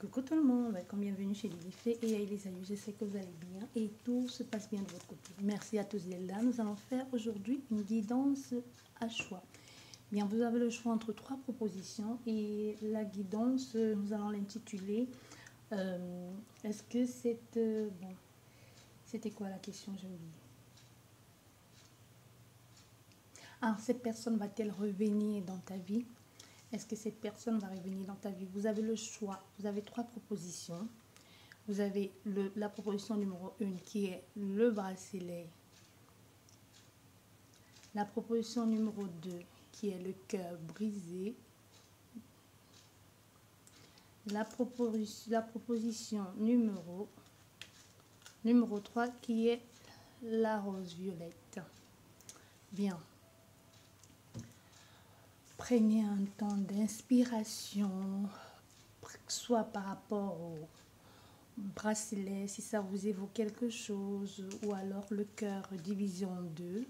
Coucou tout le monde, welcome, bienvenue chez Lilifée et les aïeux, je sais que vous allez bien et tout se passe bien de votre côté. Merci à tous d'être là. Nous allons faire aujourd'hui une guidance à choix. Bien, vous avez le choix entre 3 propositions et la guidance, nous allons l'intituler est-ce que c'est... bon, c'était quoi la question, j'ai oublié. Ah, cette personne va-t-elle revenir dans ta vie? Est-ce que cette personne va revenir dans ta vie? Vous avez le choix. Vous avez 3 propositions. Vous avez la proposition numéro 1 qui est le bracelet. La proposition numéro 2 qui est le cœur brisé. La proposition numéro 3 qui est la rose violette. Bien. Prenez un temps d'inspiration, soit par rapport au bracelet, si ça vous évoque quelque chose, ou alors le cœur division 2,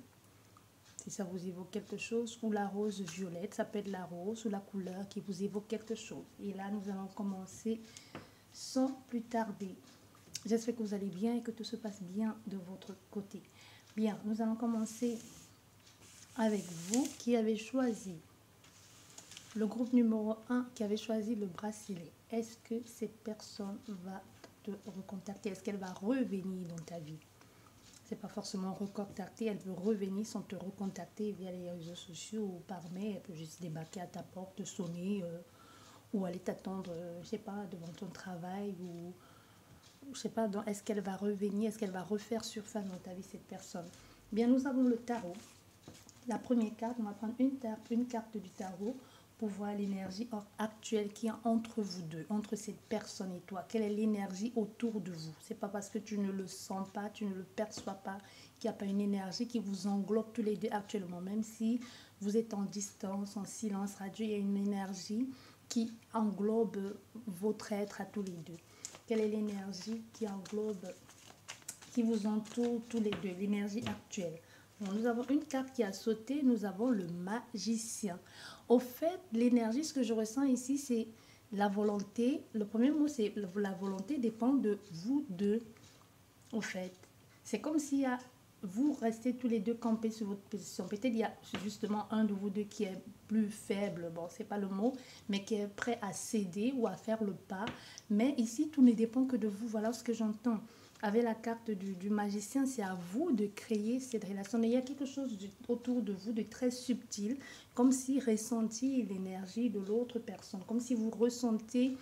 si ça vous évoque quelque chose, ou la rose violette, ça peut être la rose ou la couleur qui vous évoque quelque chose. Et là, nous allons commencer sans plus tarder. J'espère que vous allez bien et que tout se passe bien de votre côté. Bien, nous allons commencer avec vous qui avez choisi le groupe numéro 1 qui avait choisi le bracelet. Est-ce que cette personne va te recontacter? Est-ce qu'elle va revenir dans ta vie? C'est pas forcément recontacter, elle veut revenir sans te recontacter via les réseaux sociaux ou par mail. Elle peut juste débarquer à ta porte, te sonner ou aller t'attendre, je sais pas, devant ton travail ou je sais pas. Est-ce qu'elle va revenir? Est-ce qu'elle va refaire surface dans ta vie, cette personne? Bien, nous avons le tarot. La première carte, on va prendre une carte du tarot pour voir l'énergie actuelle qui est entre vous deux, entre cette personne et toi. Quelle est l'énergie autour de vous? C'est pas parce que tu ne le sens pas, tu ne le perçois pas, qu'il n'y a pas une énergie qui vous englobe tous les deux actuellement. Même si vous êtes en distance, en silence radio, il y a une énergie qui englobe votre être à tous les deux. Quelle est l'énergie qui englobe, qui vous entoure tous les deux, l'énergie actuelle? Bon, nous avons une carte qui a sauté, nous avons le magicien. Au fait, l'énergie, ce que je ressens ici, c'est la volonté. Le premier mot, c'est la volonté dépend de vous deux. Au fait, c'est comme si vous restez tous les deux campés sur votre position. Peut-être il y a justement un de vous deux qui est plus faible, bon, c'est pas le mot, mais qui est prêt à céder ou à faire le pas. Mais ici, tout ne dépend que de vous. Voilà ce que j'entends. Avec la carte du magicien, c'est à vous de créer cette relation. Il y a quelque chose autour de vous de très subtil, comme si ressentiez l'énergie de l'autre personne, comme si vous ressentez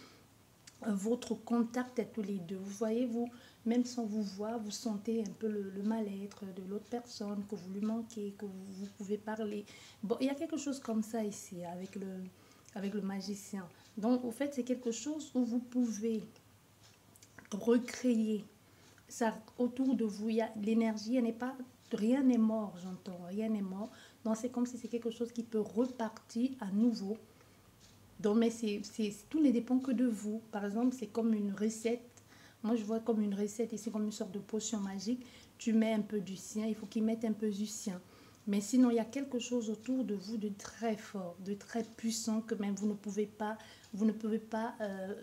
votre contact à tous les deux. Vous voyez, vous, même sans vous voir, vous sentez un peu le mal-être de l'autre personne, que vous lui manquez, que vous pouvez parler. Bon, il y a quelque chose comme ça ici avec le magicien. Donc, au fait, c'est quelque chose où vous pouvez recréer ça autour de vous. Il y a l'énergie, elle n'est pas, rien n'est mort, j'entends, rien n'est mort. Donc, c'est comme si c'est quelque chose qui peut repartir à nouveau. Donc, mais tout ne dépend que de vous. Par exemple, c'est comme une recette. Moi, je vois comme une recette ici, comme une sorte de potion magique. Tu mets un peu du sien, il faut qu'il mette un peu du sien. Mais sinon, il y a quelque chose autour de vous de très fort, de très puissant que même vous ne pouvez pas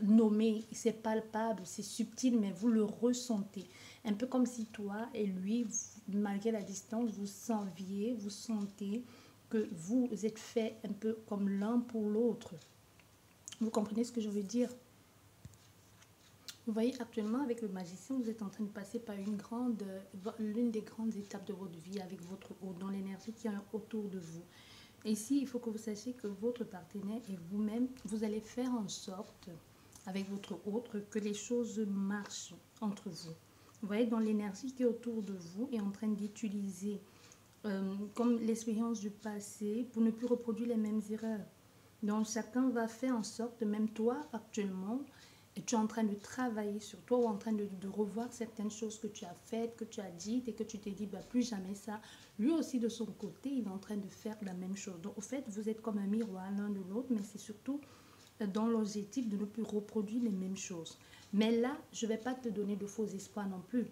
nommer. C'est palpable, c'est subtil, mais vous le ressentez. Un peu comme si toi et lui, malgré la distance, vous sentez que vous êtes fait un peu comme l'un pour l'autre. Vous comprenez ce que je veux dire? Vous voyez, actuellement, avec le magicien, vous êtes en train de passer par l'une des grandes étapes de votre vie avec votre hôte, dans l'énergie qui est autour de vous. Et ici, il faut que vous sachiez que votre partenaire et vous-même, vous allez faire en sorte, avec votre autre, que les choses marchent entre vous. Vous voyez, dans l'énergie qui est autour de vous est en train d'utiliser comme l'expérience du passé pour ne plus reproduire les mêmes erreurs. Donc, chacun va faire en sorte, même toi, actuellement, et tu es en train de travailler sur toi ou en train de revoir certaines choses que tu as faites, que tu as dites et que tu t'es dit, bah, plus jamais ça. Lui aussi, de son côté, il est en train de faire la même chose. Donc, au fait, vous êtes comme un miroir l'un de l'autre, mais c'est surtout dans l'objectif de ne plus reproduire les mêmes choses. Mais là, je ne vais pas te donner de faux espoirs non plus.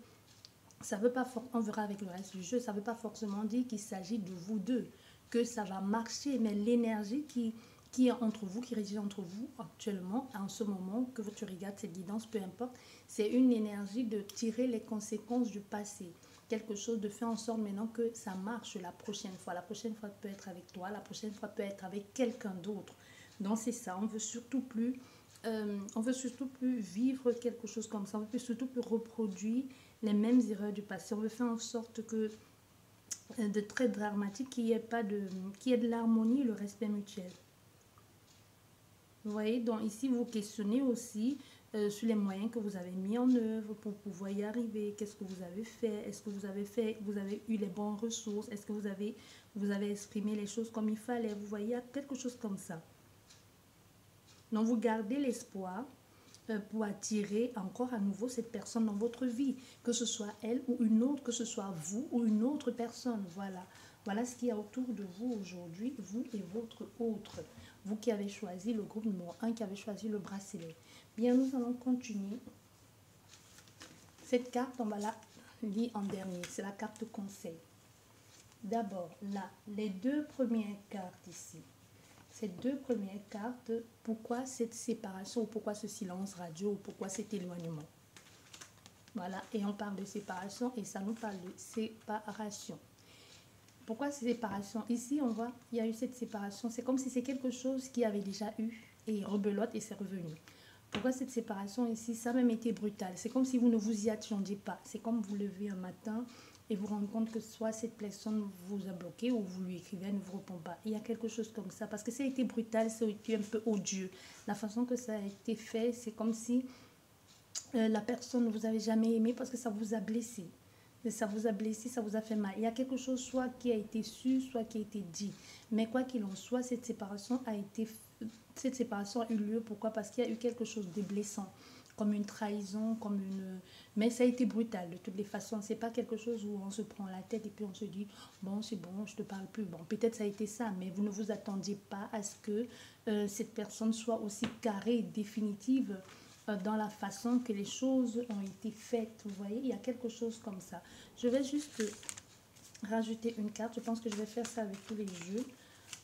Ça veut pas, on verra avec le reste du jeu, ça ne veut pas forcément dire qu'il s'agit de vous deux, que ça va marcher, mais l'énergie qui qui est entre vous, qui réside entre vous actuellement, en ce moment que tu regardes cette guidance, peu importe, c'est une énergie de tirer les conséquences du passé. Quelque chose de faire en sorte maintenant que ça marche la prochaine fois. La prochaine fois peut être avec toi, la prochaine fois peut être avec quelqu'un d'autre. Donc c'est ça, on veut surtout plus vivre quelque chose comme ça, on veut surtout plus reproduire les mêmes erreurs du passé. On veut faire en sorte que de très dramatique, qu'il y ait de l'harmonie, le respect mutuel. Vous voyez, donc ici, vous questionnez aussi sur les moyens que vous avez mis en œuvre pour pouvoir y arriver. Qu'est-ce que vous avez fait? Est-ce que vous avez eu les bonnes ressources? Est-ce que vous avez exprimé les choses comme il fallait? Vous voyez, il y a quelque chose comme ça. Donc, vous gardez l'espoir pour attirer encore à nouveau cette personne dans votre vie, que ce soit elle ou une autre, que ce soit vous ou une autre personne. Voilà, voilà ce qu'il y a autour de vous aujourd'hui, vous et votre autre. Vous qui avez choisi le groupe numéro 1, qui avez choisi le bracelet. Bien, nous allons continuer. Cette carte, on va la lire en dernier. C'est la carte conseil. D'abord, là, les deux premières cartes ici. Ces deux premières cartes, pourquoi cette séparation, ou pourquoi ce silence radio, ou pourquoi cet éloignement. Voilà, et on parle de séparation et ça nous parle de séparation. Pourquoi cette séparation? Ici, on voit, il y a eu cette séparation. C'est comme si c'est quelque chose qui avait déjà eu et rebelote et c'est revenu. Pourquoi cette séparation ici? Ça a même été brutal. C'est comme si vous ne vous y attendiez pas. C'est comme vous levez un matin et vous rendez compte que soit cette personne vous a bloqué ou vous lui écrivez, elle ne vous répond pas. Il y a quelque chose comme ça parce que ça a été brutal, ça a été un peu odieux. La façon que ça a été fait, c'est comme si la personne ne vous avait jamais aimé parce que ça vous a blessé. Ça vous a blessé, ça vous a fait mal. Il y a quelque chose soit qui a été su, soit qui a été dit. Mais quoi qu'il en soit, cette séparation a eu lieu. Pourquoi? Parce qu'il y a eu quelque chose de blessant, comme une trahison, mais ça a été brutal de toutes les façons. C'est pas quelque chose où on se prend la tête et puis on se dit bon c'est bon, je te parle plus. Bon, peut-être ça a été ça, mais vous ne vous attendiez pas à ce que cette personne soit aussi carrée et définitive dans la façon que les choses ont été faites. Vous voyez, il y a quelque chose comme ça. Je vais juste rajouter une carte. Je pense que je vais faire ça avec tous les jeux.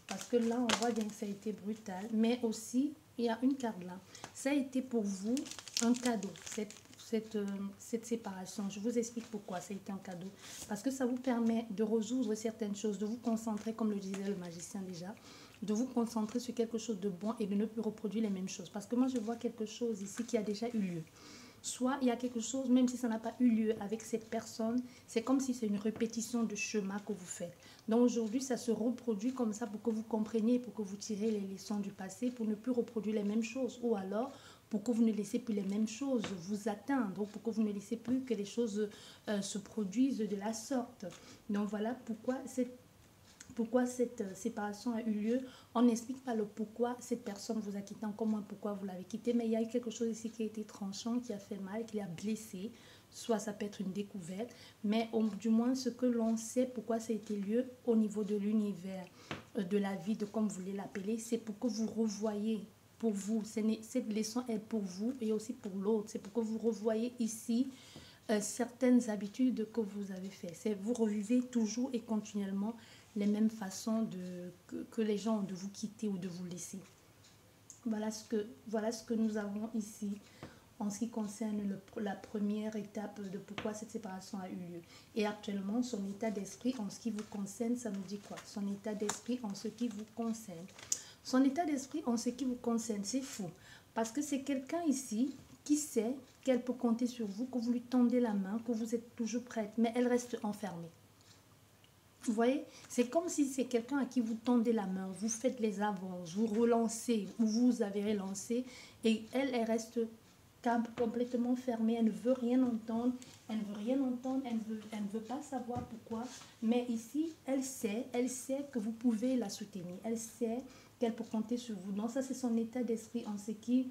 Parce que là, on voit bien que ça a été brutal. Mais aussi, il y a une carte là. Ça a été pour vous un cadeau, cette séparation. Je vous explique pourquoi ça a été un cadeau. Parce que ça vous permet de résoudre certaines choses, de vous concentrer, comme le disait le magicien déjà, de vous concentrer sur quelque chose de bon et de ne plus reproduire les mêmes choses. Parce que moi, je vois quelque chose ici qui a déjà eu lieu. Soit il y a quelque chose, même si ça n'a pas eu lieu avec cette personne, c'est comme si c'est une répétition de chemin que vous faites. Donc aujourd'hui, ça se reproduit comme ça pour que vous compreniez, pour que vous tirez les leçons du passé, pour ne plus reproduire les mêmes choses. Ou alors, pour que vous ne laissez plus les mêmes choses vous atteindre, donc pour que vous ne laissez plus que les choses se produisent de la sorte. Donc voilà pourquoi cette séparation a eu lieu. On n'explique pas le pourquoi cette personne vous a quitté, encore moins pourquoi vous l'avez quitté, mais il y a eu quelque chose ici qui a été tranchant, qui a fait mal, qui l'a blessé. Soit ça peut être une découverte, mais du moins ce que l'on sait, pourquoi ça a été lieu au niveau de l'univers, de la vie, de comme vous voulez l'appeler, c'est pour que vous revoyez pour vous. Cette leçon est pour vous et aussi pour l'autre. C'est pour que vous revoyez ici certaines habitudes que vous avez faites. Vous revivez toujours et continuellement les mêmes façons que les gens ont de vous quitter ou de vous laisser. Voilà ce que nous avons ici en ce qui concerne la première étape de pourquoi cette séparation a eu lieu. Et actuellement, son état d'esprit en ce qui vous concerne, ça nous dit quoi? Son état d'esprit en ce qui vous concerne. Son état d'esprit en ce qui vous concerne, c'est fou. Parce que c'est quelqu'un ici qui sait qu'elle peut compter sur vous, que vous lui tendez la main, que vous êtes toujours prête, mais elle reste enfermée. Vous voyez, c'est comme si c'est quelqu'un à qui vous tendez la main, vous faites les avances, vous relancez ou vous avez relancé et elle reste complètement fermée, elle ne veut rien entendre, elle ne veut pas savoir pourquoi, mais ici, elle sait que vous pouvez la soutenir, elle sait qu'elle peut compter sur vous. Donc ça, c'est son état d'esprit en ce qui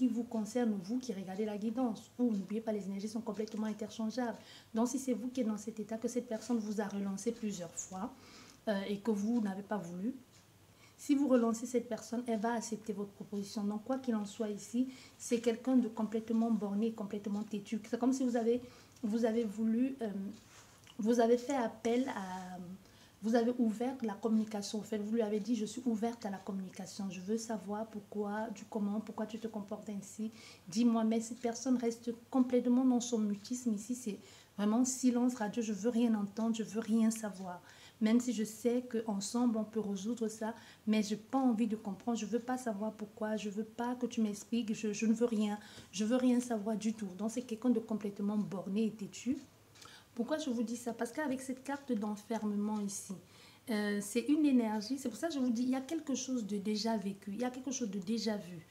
vous concerne, vous qui regardez la guidance. Ou n'oubliez pas, les énergies sont complètement interchangeables. Donc si c'est vous qui êtes dans cet état, que cette personne vous a relancé plusieurs fois et que vous n'avez pas voulu, si vous relancez cette personne, elle va accepter votre proposition. Donc quoi qu'il en soit ici, c'est quelqu'un de complètement borné, complètement têtu. C'est comme si vous avez fait appel Vous avez ouvert la communication. En fait, vous lui avez dit, je suis ouverte à la communication. Je veux savoir pourquoi, du comment, pourquoi tu te comportes ainsi. Dis-moi, mais cette personne reste complètement dans son mutisme. Ici, c'est vraiment silence radio. Je veux rien entendre, je veux rien savoir. Même si je sais qu'ensemble, on peut résoudre ça, mais je n'ai pas envie de comprendre. Je ne veux pas savoir pourquoi. Je ne veux pas que tu m'expliques. Je ne veux rien. Je ne veux rien savoir du tout. Donc, c'est quelqu'un de complètement borné et têtu. Pourquoi je vous dis ça? Parce qu'avec cette carte d'enfermement ici, c'est une énergie. C'est pour ça que je vous dis, il y a quelque chose de déjà vécu. Il y a quelque chose de déjà vu.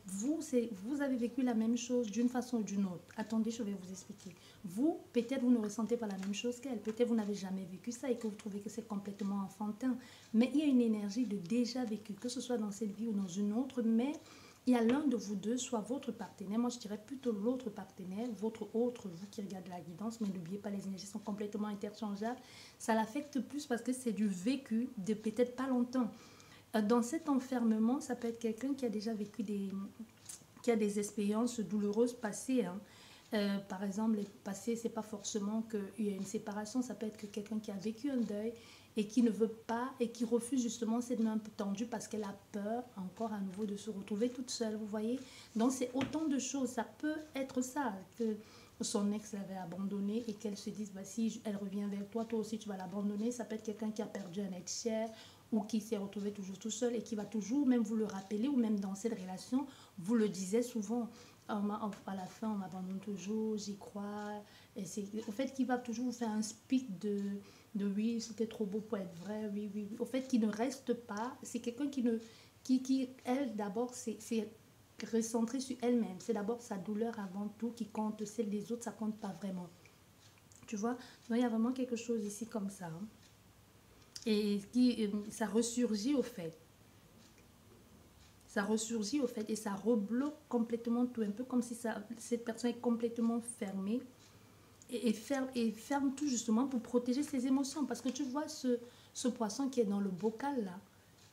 Vous avez vécu la même chose d'une façon ou d'une autre. Attendez, je vais vous expliquer. Vous, peut-être vous ne ressentez pas la même chose qu'elle. Peut-être vous n'avez jamais vécu ça et que vous trouvez que c'est complètement enfantin. Mais il y a une énergie de déjà vécu, que ce soit dans cette vie ou dans une autre. Mais il y a l'un de vous deux, soit votre partenaire, moi je dirais plutôt l'autre partenaire, votre autre, vous qui regardez la guidance, mais n'oubliez pas, les énergies sont complètement interchangeables. Ça l'affecte plus parce que c'est du vécu de peut-être pas longtemps. Dans cet enfermement, ça peut être quelqu'un qui a déjà vécu qui a des expériences douloureuses passées. Hein. Par exemple, les passés, c'est pas forcément qu'il y a une séparation, ça peut être que quelqu'un qui a vécu un deuil et qui ne veut pas et qui refuse justement cette main un peu tendue parce qu'elle a peur encore à nouveau de se retrouver toute seule, vous voyez. Donc c'est autant de choses, ça peut être ça, que son ex l'avait abandonnée et qu'elle se dise, bah, si elle revient vers toi, toi aussi tu vas l'abandonner. Ça peut être quelqu'un qui a perdu un être cher ou qui s'est retrouvé toujours tout seul et qui va toujours même vous le rappeler, ou même dans cette relation, vous le disiez souvent, à la fin on m'abandonne toujours, j'y crois. Et c'est au fait qu'il va toujours vous faire un speak de oui, c'était trop beau pour être vrai, oui, oui, oui. Au fait qu'il ne reste pas, c'est quelqu'un qui ne, qui elle d'abord, c'est recentré sur elle-même. C'est d'abord sa douleur avant tout qui compte, celle des autres, ça compte pas vraiment. Tu vois, donc il y a vraiment quelque chose ici comme ça. Hein. Et ça ressurgit au fait. Ça ressurgit au fait et ça rebloque complètement tout, un peu comme si cette personne est complètement fermée et ferme tout justement pour protéger ses émotions. Parce que tu vois ce poisson qui est dans le bocal là,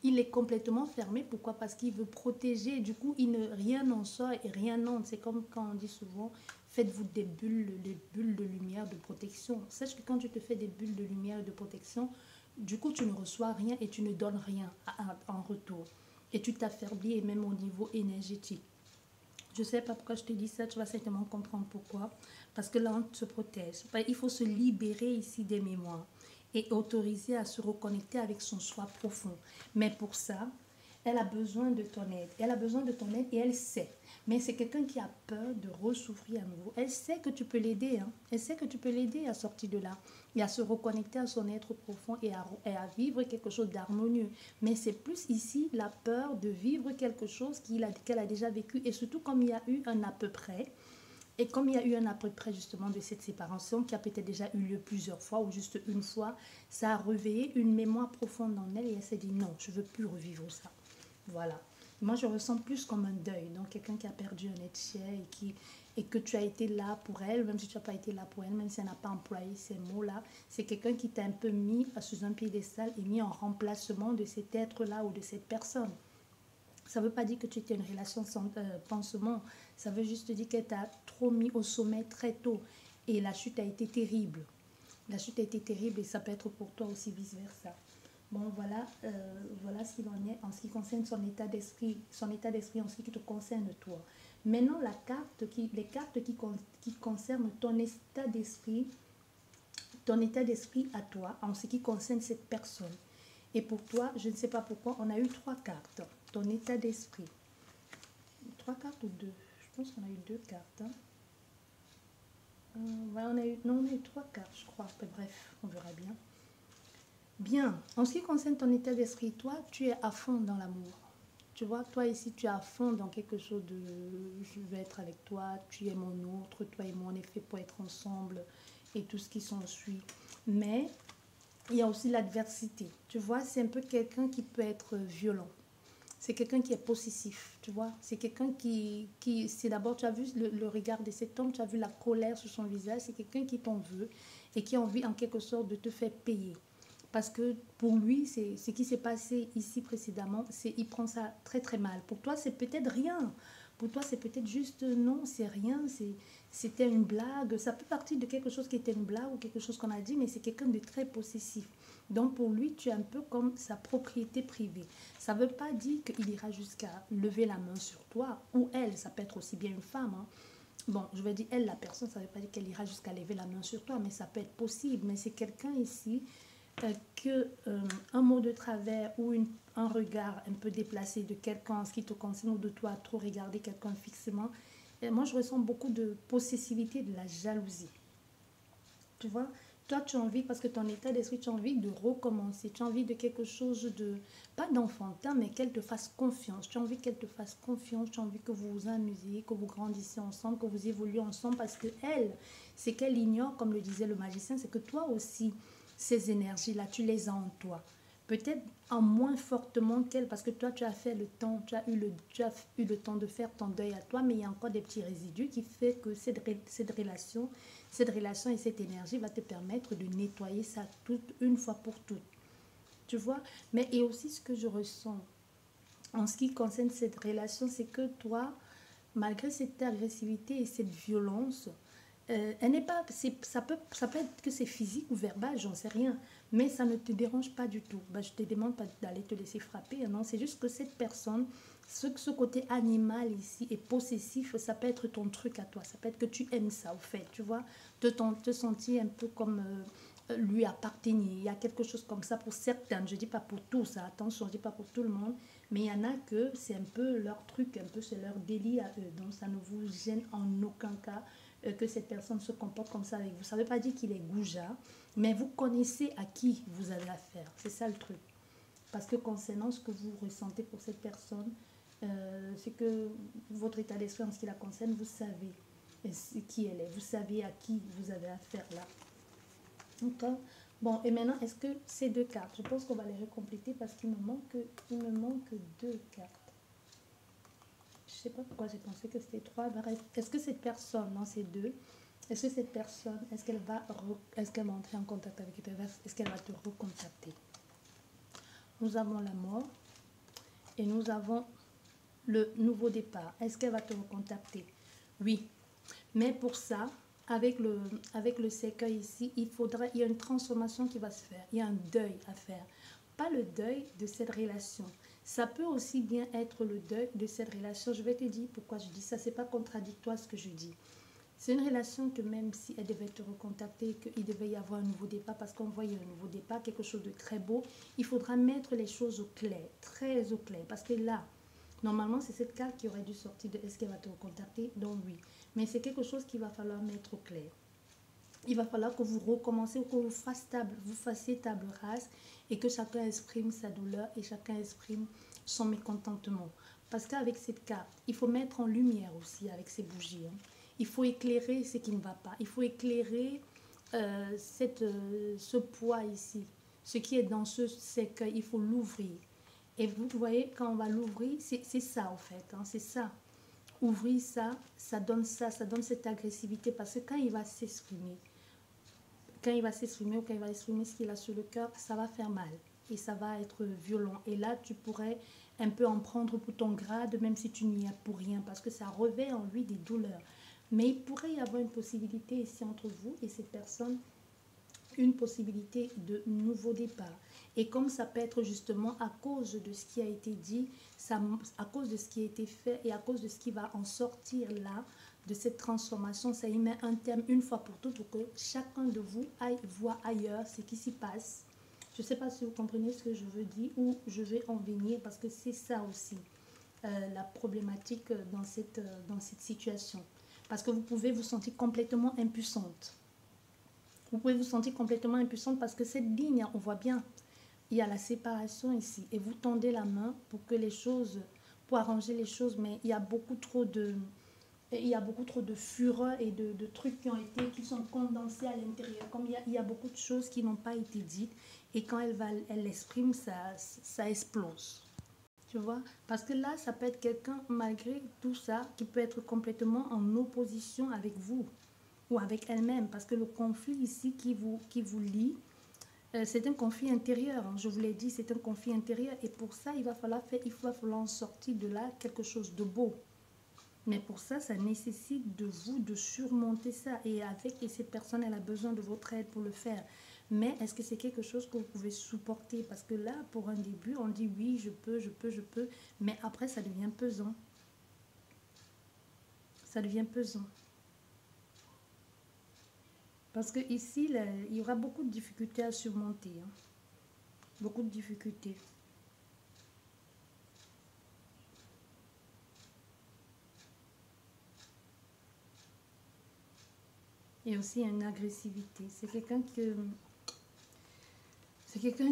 il est complètement fermé. Pourquoi? Parce qu'il veut protéger. Du coup, rien n'en sort et rien n'entre. C'est comme quand on dit souvent, faites-vous des bulles de lumière de protection. Sache que quand tu te fais des bulles de lumière et de protection, du coup, tu ne reçois rien et tu ne donnes rien en retour. Et tu t'affaiblis, et même au niveau énergétique. Je ne sais pas pourquoi je te dis ça, tu vas certainement comprendre pourquoi. Parce que là, on se protège. Il faut se libérer ici des mémoires et autoriser à se reconnecter avec son soi profond. Mais pour ça, elle a besoin de ton aide. Elle a besoin de ton aide et elle sait. Mais c'est quelqu'un qui a peur de ressouffrir à nouveau. Elle sait que tu peux l'aider. Hein. Elle sait que tu peux l'aider à sortir de là et à se reconnecter à son être profond et à vivre quelque chose d'harmonieux. Mais c'est plus ici la peur de vivre quelque chose qu'elle a déjà vécu. Et surtout comme il y a eu un à peu près. Et comme il y a eu un à peu près justement de cette séparation qui a peut-être déjà eu lieu plusieurs fois ou juste une fois, ça a réveillé une mémoire profonde en elle et elle s'est dit non, je ne veux plus revivre ça. Voilà. Moi, je ressens plus comme un deuil. Donc, quelqu'un qui a perdu un être cher et que tu as été là pour elle, même si tu n'as pas été là pour elle, même si elle n'a pas employé ces mots-là, c'est quelqu'un qui t'a un peu mis sous un piédestal et mis en remplacement de cet être-là ou de cette personne. Ça ne veut pas dire que tu étais une relation sans pansement. Ça veut juste dire qu'elle t'a trop mis au sommet très tôt. Et la chute a été terrible. La chute a été terrible et ça peut être pour toi aussi vice-versa. Bon, voilà ce qu'il en est en ce qui concerne son état d'esprit en ce qui te concerne toi. Maintenant, les cartes qui concernent ton état d'esprit à toi, en ce qui concerne cette personne. Et pour toi, je ne sais pas pourquoi, on a eu 3 cartes. Ton état d'esprit. 3 cartes ou 2? Je pense qu'on a eu 2 cartes. Hein. On a eu 3 cartes, je crois. Bref, on verra bien. Bien, en ce qui concerne ton état d'esprit, toi, tu es à fond dans l'amour. Tu vois, toi ici, tu es à fond dans quelque chose de je vais être avec toi, tu es mon autre, toi et moi, on est fait pour être ensemble et tout ce qui s'ensuit. Mais il y a aussi l'adversité. Tu vois, c'est un peu quelqu'un qui peut être violent. C'est quelqu'un qui est possessif, tu vois. C'est quelqu'un c'est d'abord, tu as vu le regard de cet homme, tu as vu la colère sur son visage. C'est quelqu'un qui t'en veut et qui a envie en quelque sorte de te faire payer. Parce que pour lui, c'est ce qui s'est passé ici précédemment, il prend ça très très mal. Pour toi, c'est peut-être rien. Pour toi, c'est peut-être juste non, c'est rien, c'était une blague. Ça peut partir de quelque chose qui était une blague ou quelque chose qu'on a dit, mais c'est quelqu'un de très possessif. Donc pour lui, tu es un peu comme sa propriété privée. Ça ne veut pas dire qu'il ira jusqu'à lever la main sur toi, ou elle, ça peut être aussi bien une femme. Hein. Bon, je vais dire elle, la personne, ça ne veut pas dire qu'elle ira jusqu'à lever la main sur toi, mais ça peut être possible. Mais c'est quelqu'un ici que un mot de travers ou un regard un peu déplacé de quelqu'un en ce qui te concerne ou de toi, trop regarder quelqu'un fixement. Et moi, je ressens beaucoup de possessivité, de la jalousie. Tu vois, toi, tu as envie, parce que ton état d'esprit, tu as envie de recommencer. Tu as envie de quelque chose de, pas d'enfantin, mais qu'elle te fasse confiance. Tu as envie qu'elle te fasse confiance. Tu as envie que vous vous amusiez, que vous grandissiez ensemble, que vous évoluiez ensemble. Parce que elle, c'est qu'elle ignore, comme le disait le magicien, c'est que toi aussi, ces énergies-là, tu les as en toi. Peut-être en moins fortement qu'elle, parce que toi, tu as fait le temps, tu as eu le temps de faire ton deuil à toi, mais il y a encore des petits résidus qui fait que cette relation et cette énergie va te permettre de nettoyer ça toute une fois pour toutes. Tu vois? Mais et aussi ce que je ressens en ce qui concerne cette relation, c'est que toi, malgré cette agressivité et cette violence, elle n'est pas, ça peut être que c'est physique ou verbal, j'en sais rien, mais ça ne te dérange pas du tout. Ben, je te demande pas d'aller te laisser frapper, non, c'est juste que cette personne, ce côté animal ici est possessif, ça peut être ton truc à toi, ça peut être que tu aimes ça au fait, tu vois, te sentir un peu comme lui appartenir. Il y a quelque chose comme ça pour certaines, je dis pas pour tous, hein, attention, je dis pas pour tout le monde, mais il y en a que c'est un peu leur truc, un peu c'est leur délit à eux, donc ça ne vous gêne en aucun cas que cette personne se comporte comme ça avec vous. Ça ne veut pas dire qu'il est goujat, mais vous connaissez à qui vous avez affaire. C'est ça le truc. Parce que concernant ce que vous ressentez pour cette personne, c'est que votre état d'esprit en ce qui la concerne, vous savez qui elle est. Vous savez à qui vous avez affaire là. Ok. Bon, et maintenant, est-ce que ces deux cartes, je pense qu'on va les recompléter parce il me manque deux cartes. Je sais pas pourquoi j'ai pensé que c'était trois. Est-ce que cette personne, non, c'est deux, est-ce que cette personne, est-ce qu'elle va entrer en contact avec toi, est-ce qu'elle va te recontacter? Nous avons la mort et nous avons le nouveau départ. Est-ce qu'elle va te recontacter? Oui. Mais pour ça, avec le cercueil ici, il y a une transformation qui va se faire. Il y a un deuil à faire. Pas le deuil de cette relation. Ça peut aussi bien être le deuil de cette relation. Je vais te dire pourquoi je dis ça. C'est pas contradictoire ce que je dis. C'est une relation que même si elle devait te recontacter, qu'il devait y avoir un nouveau départ, parce qu'on voit il y a un nouveau départ, quelque chose de très beau, il faudra mettre les choses au clair, très au clair. Parce que là, normalement, c'est cette carte qui aurait dû sortir de est-ce qu'elle va te recontacter? Donc oui. Mais c'est quelque chose qu'il va falloir mettre au clair. Il va falloir que vous recommencez ou que vous fassiez table rase et que chacun exprime sa douleur et chacun exprime son mécontentement. Parce qu'avec cette carte, il faut mettre en lumière aussi avec ces bougies. Hein. Il faut éclairer ce qui ne va pas. Il faut éclairer ce poids ici. Ce qui est dans ce cercueil, il faut l'ouvrir. Et vous voyez, quand on va l'ouvrir, c'est ça en fait. Hein, c'est ça. Ouvrir ça, ça donne cette agressivité. Parce que quand il va s'exprimer, ou quand il va exprimer ce qu'il a sur le cœur, ça va faire mal et ça va être violent. Et là, tu pourrais un peu en prendre pour ton grade, même si tu n'y es pour rien, parce que ça revêt en lui des douleurs. Mais il pourrait y avoir une possibilité ici entre vous et cette personne, une possibilité de nouveau départ. Et comme ça peut être justement à cause de ce qui a été dit, à cause de ce qui a été fait et à cause de ce qui va en sortir là, de cette transformation, ça y met un terme une fois pour toutes pour que chacun de vous aille voir ailleurs ce qui s'y passe. Je ne sais pas si vous comprenez ce que je veux dire ou je vais en venir parce que c'est ça aussi la problématique dans cette situation. Parce que vous pouvez vous sentir complètement impuissante. Vous pouvez vous sentir complètement impuissante parce que cette ligne, on voit bien, il y a la séparation ici. Et vous tendez la main pour arranger les choses, mais il y a beaucoup trop de fureur et de trucs qui sont condensés à l'intérieur. Comme il y a beaucoup de choses qui n'ont pas été dites. Et quand elle l'exprime, ça explose. Tu vois? Parce que là, ça peut être quelqu'un, malgré tout ça, qui peut être complètement en opposition avec vous ou avec elle-même. Parce que le conflit ici qui vous lie, c'est un conflit intérieur. Hein. Je vous l'ai dit, c'est un conflit intérieur. Et pour ça, il va falloir en sortir de là quelque chose de beau. Mais pour ça, ça nécessite de vous de surmonter ça. Et cette personne, elle a besoin de votre aide pour le faire. Mais est-ce que c'est quelque chose que vous pouvez supporter? Parce que là, pour un début, on dit oui, je peux, je peux, je peux. Mais après, ça devient pesant. Ça devient pesant. Parce que ici, là, il y aura beaucoup de difficultés à surmonter. Hein. Beaucoup de difficultés. Et aussi une agressivité. C'est quelqu'un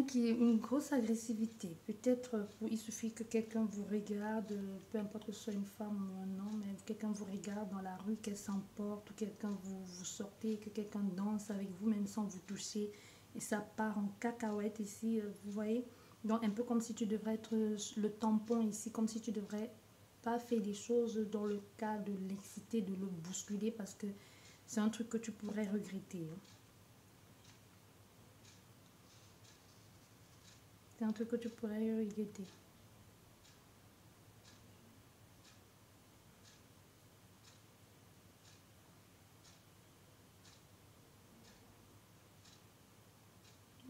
qui a une grosse agressivité. Peut-être il suffit que quelqu'un vous regarde, peu importe que ce soit une femme ou un homme, mais quelqu'un vous regarde dans la rue, qu'elle s'emporte, ou quelqu'un vous sortez, que quelqu'un danse avec vous, même sans vous toucher, et ça part en cacahuète ici, vous voyez. Donc un peu comme si tu devrais être le tampon ici, comme si tu devrais pas faire des choses dans le cas de l'exciter, de le bousculer, parce que c'est un truc que tu pourrais regretter. Hein. C'est un truc que tu pourrais regretter.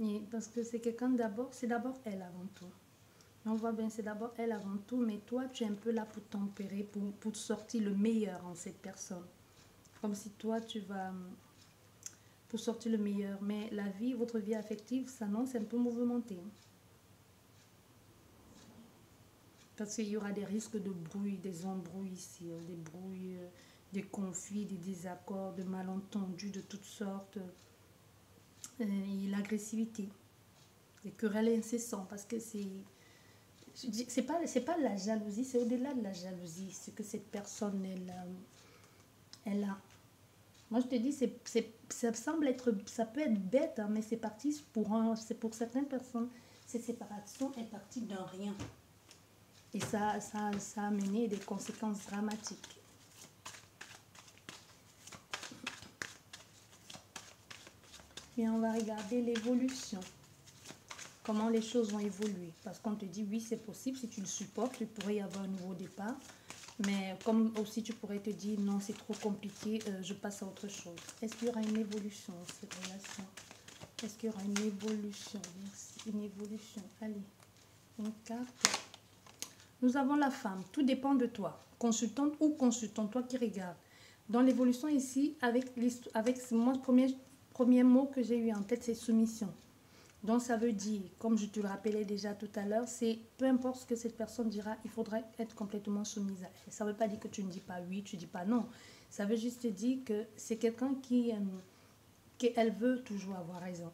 Et parce que c'est quelqu'un d'abord, c'est d'abord elle avant tout. On voit bien, c'est d'abord elle avant tout, mais toi, tu es un peu là pour tempérer, pour sortir le meilleur en cette personne. Comme si toi, tu vas pour sortir le meilleur. Mais la vie, votre vie affective s'annonce un peu mouvementée. Hein. Parce qu'il y aura des risques de brouille, des embrouilles ici, hein, des brouilles, des conflits, des désaccords, des malentendus de toutes sortes, et l'agressivité, des querelles incessantes, parce que c'est pas la jalousie, c'est au-delà de la jalousie, ce que cette personne elle a. Moi je te dis, ça semble être, ça peut être bête, hein, mais c'est pour certaines personnes, cette séparation est partie d'un rien. Et ça a amené des conséquences dramatiques. Et on va regarder l'évolution. Comment les choses vont évoluer. Parce qu'on te dit, oui, c'est possible, si tu le supportes, il pourrait y avoir un nouveau départ. Mais comme aussi tu pourrais te dire, non, c'est trop compliqué, je passe à autre chose. Est-ce qu'il y aura une évolution dans cette relation? Est-ce qu'il y aura une évolution? Merci, une évolution. Allez, une carte. Nous avons la femme, tout dépend de toi. Consultante ou consultant, toi qui regardes. Dans l'évolution ici, avec moi, premier mot que j'ai eu en tête, c'est soumission. Donc ça veut dire, comme je te le rappelais déjà tout à l'heure, c'est peu importe ce que cette personne dira, il faudrait être complètement soumise à elle. Ça ne veut pas dire que tu ne dis pas oui, tu ne dis pas non. Ça veut juste dire que c'est quelqu'un qu'elle veut toujours avoir raison.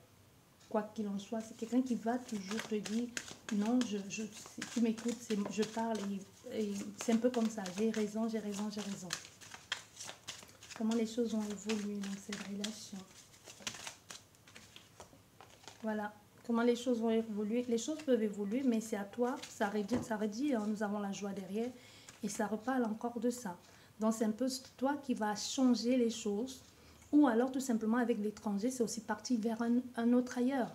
Quoi qu'il en soit, c'est quelqu'un qui va toujours te dire non, si tu m'écoutes, je parle et c'est un peu comme ça. J'ai raison, j'ai raison, j'ai raison. Comment les choses ont évolué dans cette relation. Voilà. Comment les choses vont évoluer. Les choses peuvent évoluer, mais c'est à toi. Ça redit, hein, nous avons la joie derrière. Et ça reparle encore de ça. Donc c'est un peu toi qui vas changer les choses. Ou alors tout simplement avec l'étranger, c'est aussi partir vers un autre ailleurs.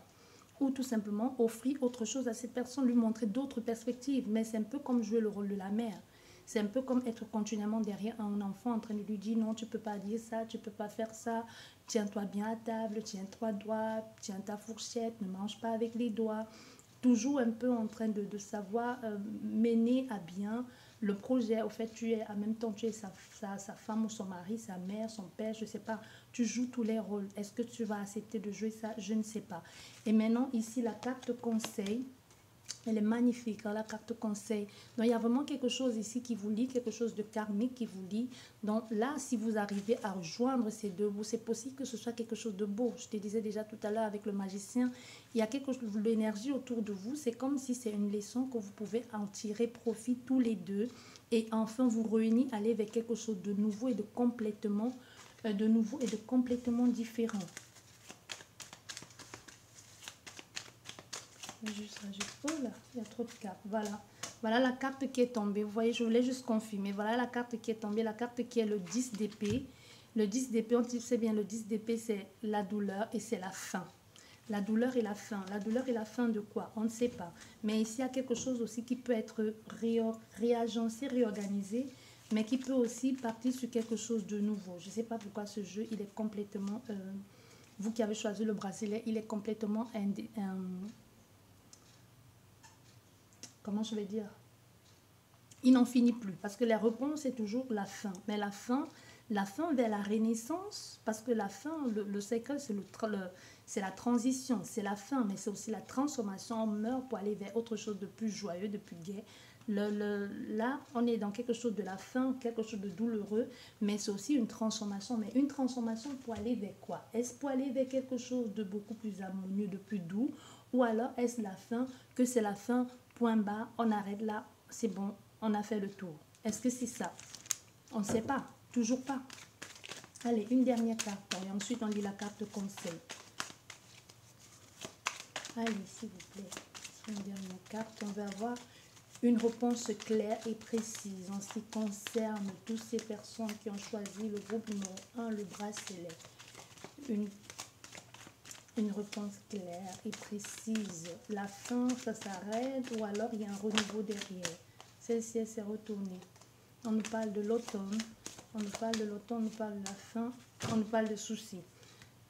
Ou tout simplement offrir autre chose à cette personne, lui montrer d'autres perspectives. Mais c'est un peu comme jouer le rôle de la mère. C'est un peu comme être continuellement derrière un enfant en train de lui dire non, tu ne peux pas dire ça, tu ne peux pas faire ça, tiens-toi bien à table, tiens-toi droit, tiens ta fourchette, ne mange pas avec les doigts. Toujours un peu en train de savoir mener à bien le projet. Au fait, en même temps, tu es sa femme ou son mari, sa mère, son père, je ne sais pas. Tu joues tous les rôles. Est-ce que tu vas accepter de jouer ça? Je ne sais pas. Et maintenant, ici, la carte conseil. Elle est magnifique, hein, la carte conseil. Donc, il y a vraiment quelque chose ici qui vous lie, quelque chose de karmique qui vous lie. Donc, là, si vous arrivez à rejoindre ces deux bouts, c'est possible que ce soit quelque chose de beau. Je te disais déjà tout à l'heure avec le magicien, il y a quelque chose, l'énergie autour de vous. C'est comme si c'est une leçon que vous pouvez en tirer profit tous les deux. Et enfin, vous réunir, aller vers quelque chose de nouveau et de complètement différent. Juste rajouter. Oh là, il y a trop de cartes. Voilà. Voilà la carte qui est tombée. Vous voyez, je voulais juste confirmer. Voilà la carte qui est tombée. La carte qui est le 10 d'épée. Le 10 d'épée, on sait bien, le 10 d'épée, c'est la douleur et c'est la fin. La douleur et la fin. La douleur et la fin de quoi? On ne sait pas. Mais ici, il y a quelque chose aussi qui peut être réagencé, réorganisé, mais qui peut aussi partir sur quelque chose de nouveau. Je ne sais pas pourquoi ce jeu, il est complètement vous qui avez choisi le bracelet, il est complètement comment je vais dire, il n'en finit plus, parce que la réponse est toujours la fin. Mais la fin vers la renaissance, parce que la fin, le secret, c'est la transition, c'est la fin, mais c'est aussi la transformation. On meurt pour aller vers autre chose de plus joyeux, de plus gai. Là, on est dans quelque chose de la fin, quelque chose de douloureux, mais c'est aussi une transformation. Mais une transformation pour aller vers quoi? Est-ce pour aller vers quelque chose de beaucoup plus harmonieux, de plus doux? Ou alors est-ce la fin, que c'est la fin, point bas, on arrête là, c'est bon, on a fait le tour? Est-ce que c'est ça? On ne sait pas, toujours pas. Allez, une dernière carte, et ensuite on lit la carte conseil. Allez, s'il vous plaît, une dernière carte, on va avoir une réponse claire et précise en ce qui concerne toutes ces personnes qui ont choisi le groupe numéro 1, le bracelet. Une réponse claire et précise. La fin, ça s'arrête ou alors il y a un renouveau derrière. Celle-ci, elle s'est retournée. On nous parle de l'automne. On nous parle de l'automne, on nous parle de la fin. On nous parle de soucis.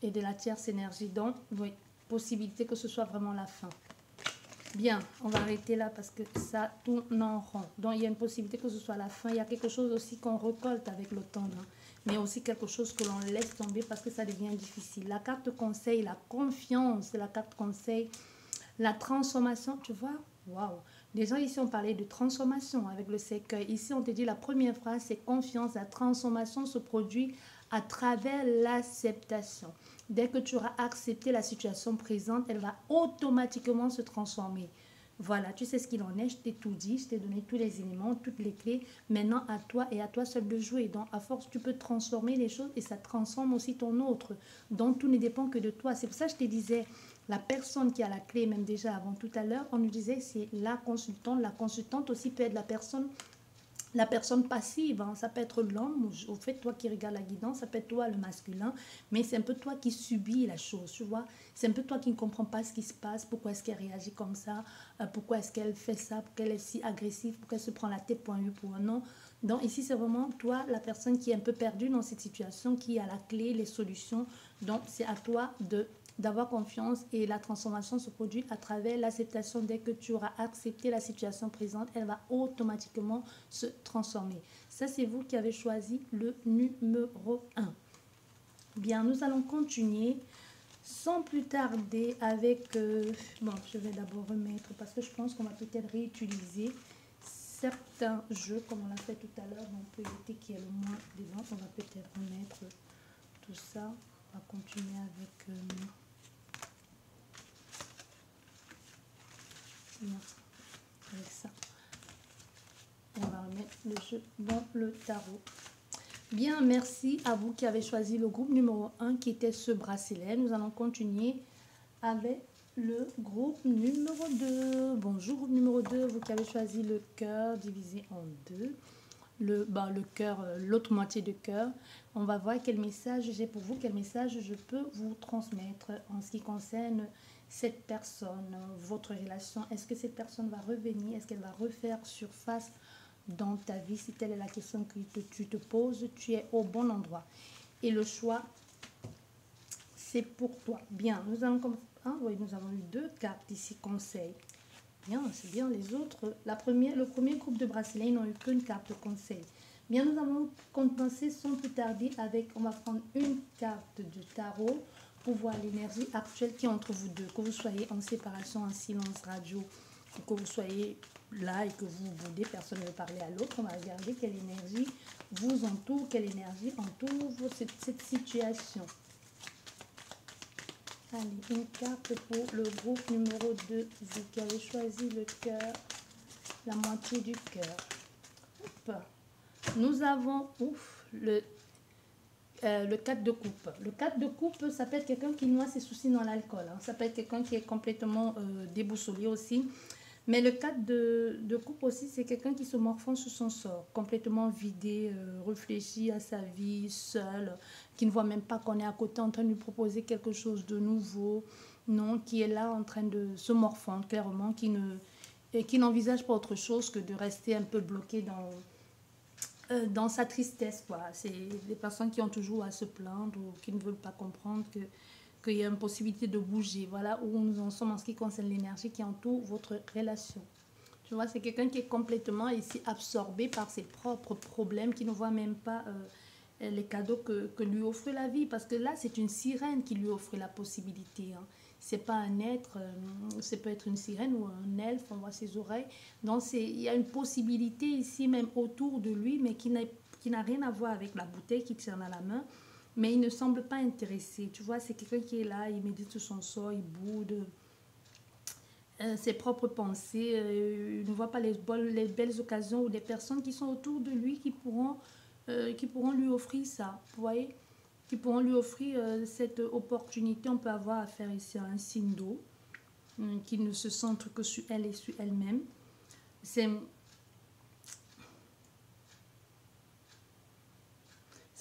Et de la tierce énergie. Donc, oui, possibilité que ce soit vraiment la fin. Bien, on va arrêter là parce que ça tourne en rond. Donc, il y a une possibilité que ce soit la fin. Il y a quelque chose aussi qu'on récolte avec l'automne. Hein, mais aussi quelque chose que l'on laisse tomber parce que ça devient difficile. La carte conseil, la confiance, la carte conseil, la transformation, tu vois, waouh. Les gens ici ont parlé de transformation avec le cercueil. Ici, on te dit la première phrase, c'est confiance. La transformation se produit à travers l'acceptation. Dès que tu auras accepté la situation présente, elle va automatiquement se transformer. Voilà, tu sais ce qu'il en est, je t'ai tout dit, je t'ai donné tous les éléments, toutes les clés. Maintenant, à toi et à toi seul de jouer. Donc, à force, tu peux transformer les choses et ça transforme aussi ton autre. Donc, tout ne dépend que de toi. C'est pour ça que je te disais, la personne qui a la clé, même déjà avant tout à l'heure, on nous disait c'est la consultante. La consultante aussi peut être la personne passive, hein. Ça peut être l'homme, au fait, toi qui regardes la guidance, ça peut être toi le masculin, mais c'est un peu toi qui subis la chose, tu vois. C'est un peu toi qui ne comprends pas ce qui se passe, pourquoi est-ce qu'elle réagit comme ça, pourquoi est-ce qu'elle fait ça, pourquoi elle est si agressive, pourquoi elle se prend la tête pour un oui, pour un non. Donc ici, c'est vraiment toi, la personne qui est un peu perdue dans cette situation, qui a la clé, les solutions. Donc c'est à toi d'avoir confiance et la transformation se produit à travers l'acceptation. Dès que tu auras accepté la situation présente, elle va automatiquement se transformer. Ça, c'est vous qui avez choisi le numéro 1. Bien, nous allons continuer sans plus tarder avec... bon, je vais d'abord remettre parce que je pense qu'on va peut-être réutiliser certains jeux comme on l'a fait tout à l'heure. On peut éviter qu'il y ait le moins d'éléments. On va peut-être remettre tout ça. On va continuer avec... avec ça. On va remettre le jeu dans le tarot. Bien, merci à vous qui avez choisi le groupe numéro 1 qui était ce bracelet. Nous allons continuer avec le groupe numéro 2. Bonjour groupe numéro 2, vous qui avez choisi le cœur divisé en deux. Le cœur, l'autre moitié de cœur. On va voir quel message j'ai pour vous, quel message je peux vous transmettre en ce qui concerne cette personne, votre relation. Est-ce que cette personne va revenir? Est-ce qu'elle va refaire surface dans ta vie? Si telle est la question que tu te poses, tu es au bon endroit. Et le choix, c'est pour toi. Bien, nous allons comme oui, nous avons eu 2 cartes ici, conseil. Bien, c'est bien. Les autres, le premier groupe de bracelets, ils n'ont eu qu'une carte conseil. Bien, nous allons commencer sans plus tarder avec, on va prendre une carte de tarot pour voir l'énergie actuelle qui est entre vous deux. Que vous soyez en séparation, en silence radio, que vous soyez là et que vous boudez, personne ne veut parler à l'autre. On va regarder quelle énergie vous entoure, quelle énergie entoure cette situation. Allez, une carte pour le groupe numéro 2, vous qui avez choisi le cœur, la moitié du cœur. Nous avons le 4 de coupe. Le 4 de coupe, ça peut être quelqu'un qui noie ses soucis dans l'alcool. Hein. Ça peut être quelqu'un qui est complètement déboussolé aussi. Mais le 4 de coupe aussi, c'est quelqu'un qui se morfond sur son sort, complètement vidé, réfléchi à sa vie, seul, qui ne voit même pas qu'on est à côté en train de lui proposer quelque chose de nouveau, non, qui est là en train de se morfondre clairement, qui n'envisage pas autre chose que de rester un peu bloqué dans sa tristesse, quoi. C'est des personnes qui ont toujours à se plaindre ou qui ne veulent pas comprendre que qu'il y a une possibilité de bouger. Voilà où nous en sommes en ce qui concerne l'énergie qui entoure votre relation. Tu vois, c'est quelqu'un qui est complètement ici absorbé par ses propres problèmes, qui ne voit même pas les cadeaux que lui offre la vie. Parce que là, c'est une sirène qui lui offre la possibilité. Hein. C'est pas un être, ça peut être une sirène ou un elfe, on voit ses oreilles. Donc, il y a une possibilité ici, même autour de lui, mais qui n'a rien à voir avec la bouteille qu'il tient dans la main. Mais il ne semble pas intéressé. Tu vois, c'est quelqu'un qui est là, il médite sur son sort, il boude ses propres pensées. Il ne voit pas les belles occasions ou des personnes qui sont autour de lui qui pourront lui offrir ça. Vous voyez, qui pourront lui offrir cette opportunité. On peut avoir affaire ici à un signe d'eau qui ne se centre que sur elle et sur elle-même. C'est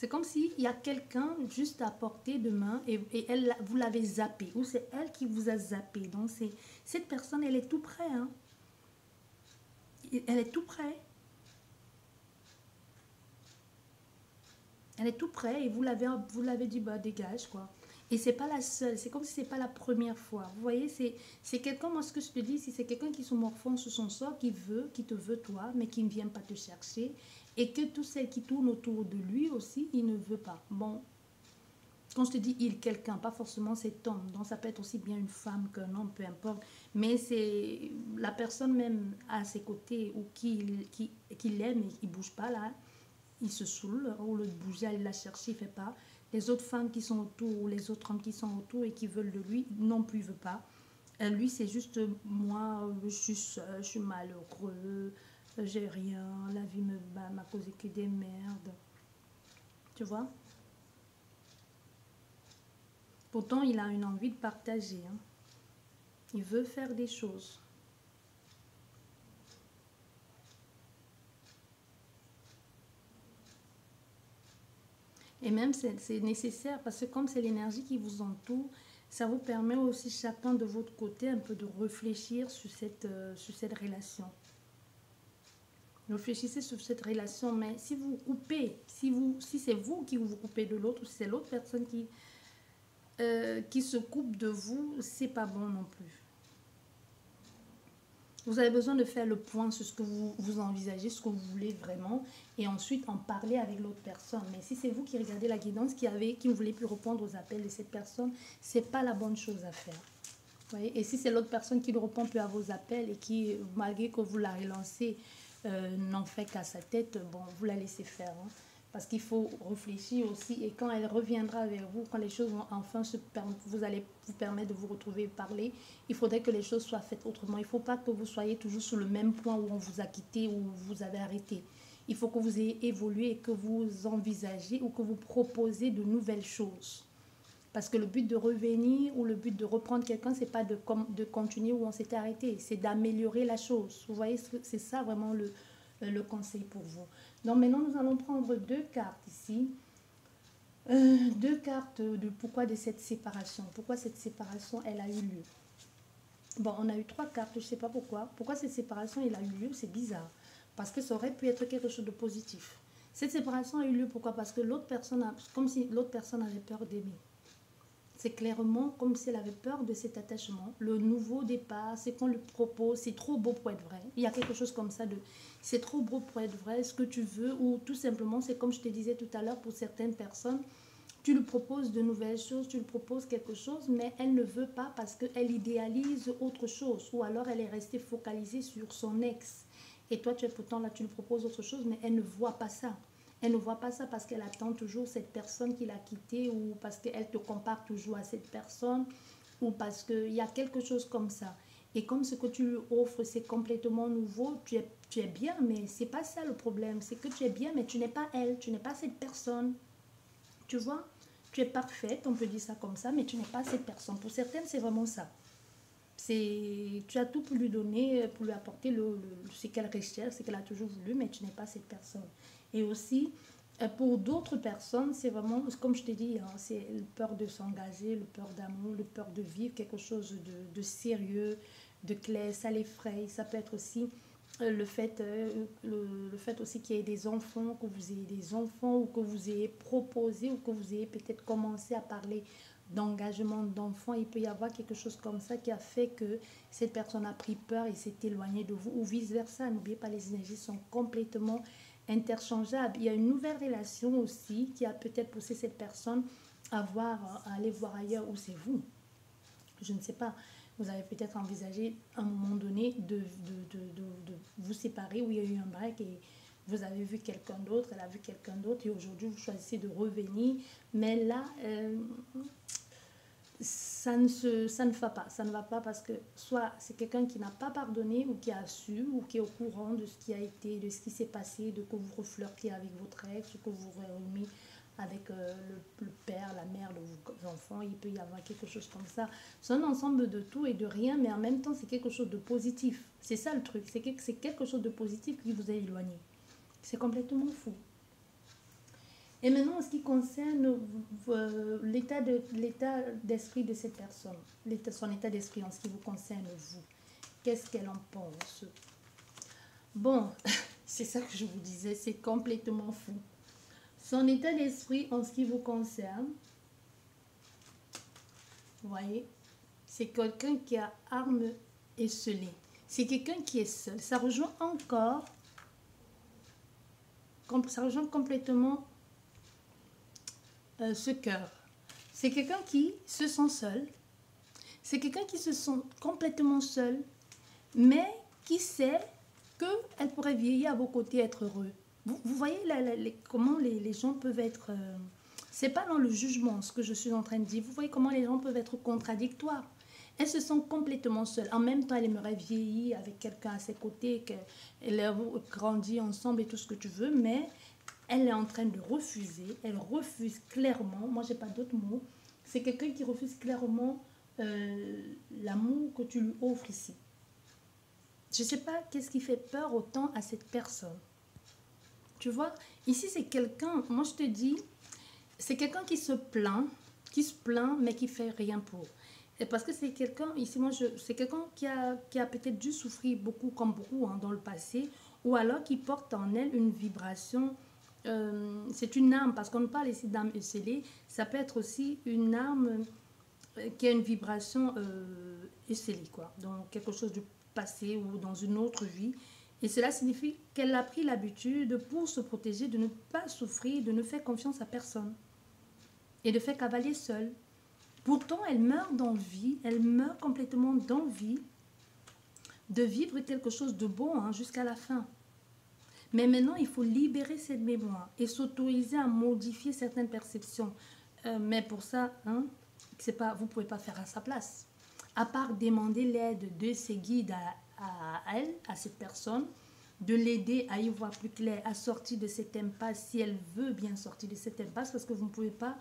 comme s'il y a quelqu'un juste à portée de main et elle, vous l'avez zappé. Ou c'est elle qui vous a zappé. Donc, cette personne, elle est tout près. Hein. Elle est tout près. Elle est tout près et vous l'avez dit, bah, dégage, quoi. Et c'est pas la seule. C'est comme si c'est pas la première fois. Vous voyez, c'est quelqu'un, moi, ce que je te dis, c'est quelqu'un qui se morfond sur son sort, qui te veut, toi, mais qui ne vient pas te chercher. Et que tout celles qui tournent autour de lui aussi, il ne veut pas. Bon, quand je te dis il, quelqu'un, pas forcément cet homme, donc ça peut être aussi bien une femme qu'un homme, peu importe, mais c'est la personne même à ses côtés ou qui l'aime et qui ne bouge pas là, il se saoule, ou le bouger, aller la chercher, il ne fait pas. Les autres femmes qui sont autour ou les autres hommes qui sont autour et qui veulent de lui, non plus, il ne veut pas. Lui, c'est juste moi, je suis seule, je suis malheureux, j'ai rien, la vie m'a causé que des merdes. Tu vois? Pourtant, il a une envie de partager. Hein. Il veut faire des choses. Et même, c'est nécessaire parce que comme c'est l'énergie qui vous entoure, ça vous permet aussi chacun de votre côté un peu de réfléchir sur cette relation. Réfléchissez sur cette relation, mais si vous coupez, si c'est vous qui vous coupez de l'autre, ou si c'est l'autre personne qui se coupe de vous, c'est pas bon non plus. Vous avez besoin de faire le point sur ce que vous envisagez, ce que vous voulez vraiment, et ensuite en parler avec l'autre personne. Mais si c'est vous qui regardez la guidance, qui ne voulez plus répondre aux appels de cette personne, c'est pas la bonne chose à faire. Vous voyez? Et si c'est l'autre personne qui ne répond plus à vos appels et qui, malgré que vous la relancez, n'en fait qu'à sa tête, bon, vous la laissez faire. Hein. Parce qu'il faut réfléchir aussi. Et quand elle reviendra vers vous, quand les choses vont enfin vous allez vous permettre de vous retrouver et parler, il faudrait que les choses soient faites autrement. Il ne faut pas que vous soyez toujours sur le même point où on vous a quitté, où vous avez arrêté. Il faut que vous ayez évolué et que vous envisagez ou que vous proposez de nouvelles choses. Parce que le but de revenir ou le but de reprendre quelqu'un, c'est pas de continuer où on s'était arrêté, c'est d'améliorer la chose. Vous voyez, c'est ça vraiment le conseil pour vous. Donc maintenant, nous allons prendre deux cartes ici. Deux cartes de pourquoi de cette séparation. Pourquoi cette séparation, elle a eu lieu. Bon, on a eu trois cartes, je ne sais pas pourquoi. Pourquoi cette séparation, elle a eu lieu, c'est bizarre. Parce que ça aurait pu être quelque chose de positif. Cette séparation a eu lieu, pourquoi? Parce que l'autre personne, comme si l'autre personne avait peur d'aimer. C'est clairement comme si elle avait peur de cet attachement. Le nouveau départ, c'est qu'on lui propose, c'est trop beau pour être vrai. Il y a quelque chose comme ça de, c'est trop beau pour être vrai, ce que tu veux, ou tout simplement, c'est comme je te disais tout à l'heure, pour certaines personnes, tu lui proposes de nouvelles choses, tu lui proposes quelque chose, mais elle ne veut pas parce qu'elle idéalise autre chose, ou alors elle est restée focalisée sur son ex. Et toi, tu es pourtant là, tu lui proposes autre chose, mais elle ne voit pas ça. Elle ne voit pas ça parce qu'elle attend toujours cette personne qui l'a quittée ou parce qu'elle te compare toujours à cette personne ou parce qu'il y a quelque chose comme ça. Et comme ce que tu lui offres, c'est complètement nouveau, tu es bien, mais c'est pas ça le problème. C'est que tu es bien, mais tu n'es pas elle, tu n'es pas cette personne. Tu vois, tu es parfaite, on peut dire ça comme ça, mais tu n'es pas cette personne. Pour certaines, c'est vraiment ça. Tu as tout pour lui donner, pour lui apporter ce qu'elle recherche, ce qu'elle a toujours voulu, mais tu n'es pas cette personne. Et aussi, pour d'autres personnes, c'est vraiment, comme je t'ai dit, hein, c'est le peur de s'engager, le peur d'amour, le peur de vivre quelque chose de sérieux, de clair, ça l'effraie. Ça peut être aussi le fait aussi qu'il y ait des enfants, que vous ayez des enfants ou que vous ayez proposé ou que vous ayez peut-être commencé à parler d'engagement d'enfant, il peut y avoir quelque chose comme ça qui a fait que cette personne a pris peur et s'est éloignée de vous, ou vice-versa. N'oubliez pas, les énergies sont complètement interchangeables. Il y a une nouvelle relation aussi qui a peut-être poussé cette personne à aller voir ailleurs où c'est vous. Je ne sais pas. Vous avez peut-être envisagé à un moment donné de vous séparer, où il y a eu un break et vous avez vu quelqu'un d'autre, elle a vu quelqu'un d'autre et aujourd'hui vous choisissez de revenir. Mais là, ça ne va pas. Ça ne va pas parce que soit c'est quelqu'un qui n'a pas pardonné ou qui a su ou qui est au courant de ce qui a été, de ce qui s'est passé, de que vous reflirtez avec votre ex, que vous vous réunissez avec le père, la mère de vos enfants. Il peut y avoir quelque chose comme ça. C'est un ensemble de tout et de rien, mais en même temps c'est quelque chose de positif. C'est ça le truc, c'est quelque chose de positif qui vous a éloigné. C'est complètement fou. Et maintenant, en ce qui concerne l'état d'esprit de cette personne, son état d'esprit en ce qui vous concerne, vous, qu'est-ce qu'elle en pense? Bon, c'est ça que je vous disais, c'est complètement fou. Son état d'esprit en ce qui vous concerne, vous voyez, c'est quelqu'un qui a arme esselée. C'est quelqu'un qui est seul. Ça rejoint encore, ça rejoint complètement ce cœur. C'est quelqu'un qui se sent seul. C'est quelqu'un qui se sent complètement seul, mais qui sait qu'elle pourrait vieillir à vos côtés, être heureux. Vous voyez comment les gens peuvent être... c'est pas dans le jugement ce que je suis en train de dire. Vous voyez comment les gens peuvent être contradictoires. Elle se sent complètement seule. En même temps, elle aimerait vieillir avec quelqu'un à ses côtés, qu'elle a grandi ensemble et tout ce que tu veux, mais elle est en train de refuser. Elle refuse clairement. Moi, j'ai pas d'autres mots. C'est quelqu'un qui refuse clairement l'amour que tu lui offres ici. Je ne sais pas qu'est-ce qui fait peur autant à cette personne. Tu vois, ici c'est quelqu'un, moi je te dis, c'est quelqu'un qui se plaint, mais qui fait rien pour. Et parce que c'est quelqu'un, ici moi c'est quelqu'un qui a peut-être dû souffrir beaucoup, comme beaucoup hein, dans le passé, ou alors qui porte en elle une vibration, c'est une âme, parce qu'on parle ici d'âme esselée, ça peut être aussi une âme qui a une vibration esselée, quoi, dans quelque chose du passé ou dans une autre vie. Et cela signifie qu'elle a pris l'habitude pour se protéger, de ne pas souffrir, de ne faire confiance à personne et de faire cavaler seule. Pourtant, elle meurt d'envie, elle meurt complètement d'envie de vivre quelque chose de bon hein, jusqu'à la fin. Mais maintenant, il faut libérer cette mémoire et s'autoriser à modifier certaines perceptions. Mais pour ça, hein, c'est pas, vous ne pouvez pas faire à sa place. À part demander l'aide de ses guides à elle, à cette personne, de l'aider à y voir plus clair, à sortir de cette impasse, si elle veut bien sortir de cette impasse, parce que vous ne pouvez pas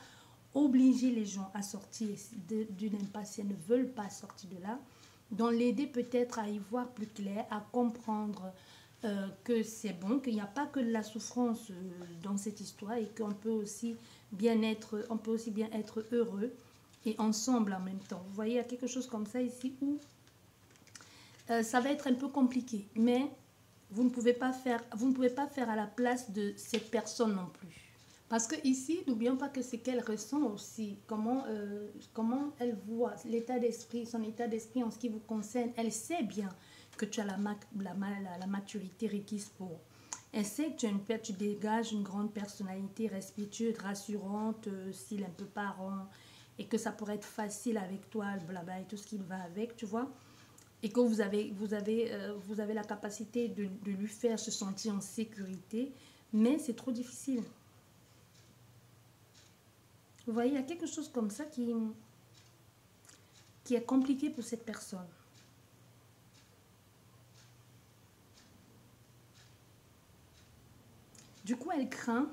obliger les gens à sortir d'une impasse si elles ne veulent pas sortir de là. Donc l'aider peut-être à y voir plus clair, à comprendre que c'est bon, qu'il n'y a pas que de la souffrance dans cette histoire et qu'on peut aussi bien être, on peut aussi bien être heureux et ensemble en même temps. Vous voyez, il y a quelque chose comme ça ici où ça va être un peu compliqué, mais vous ne pouvez pas faire à la place de cette personne non plus. Parce que ici, n'oublions pas que c'est qu'elle ressent aussi, comment elle voit l'état d'esprit, son état d'esprit en ce qui vous concerne. Elle sait bien que tu as la maturité requise pour. Elle sait que tu dégages une grande personnalité respectueuse, rassurante, style un peu parent, et que ça pourrait être facile avec toi, blabla, et tout ce qui va avec, tu vois. Et que vous avez la capacité de lui faire se sentir en sécurité, mais c'est trop difficile. Vous voyez, il y a quelque chose comme ça qui est compliqué pour cette personne. Du coup, elle craint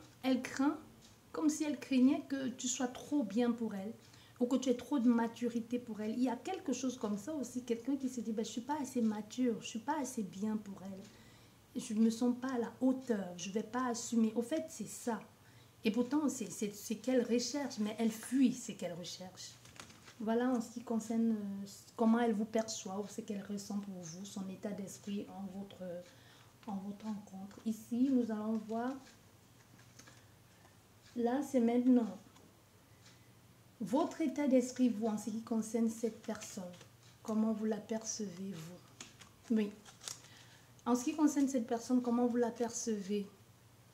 comme si elle craignait que tu sois trop bien pour elle ou que tu aies trop de maturité pour elle. Il y a quelque chose comme ça aussi, quelqu'un qui se dit, ben, je ne suis pas assez mature, je ne suis pas assez bien pour elle. Je ne me sens pas à la hauteur, je ne vais pas assumer. Au fait, c'est ça. Et pourtant, c'est qu'elle recherche, mais elle fuit ce qu'elle recherche. Voilà en ce qui concerne comment elle vous perçoit ou ce qu'elle ressent pour vous, son état d'esprit en votre rencontre. Ici, nous allons voir, là c'est maintenant. Votre état d'esprit, vous, en ce qui concerne cette personne, comment vous la percevez, vous? Oui. En ce qui concerne cette personne, comment vous la percevez?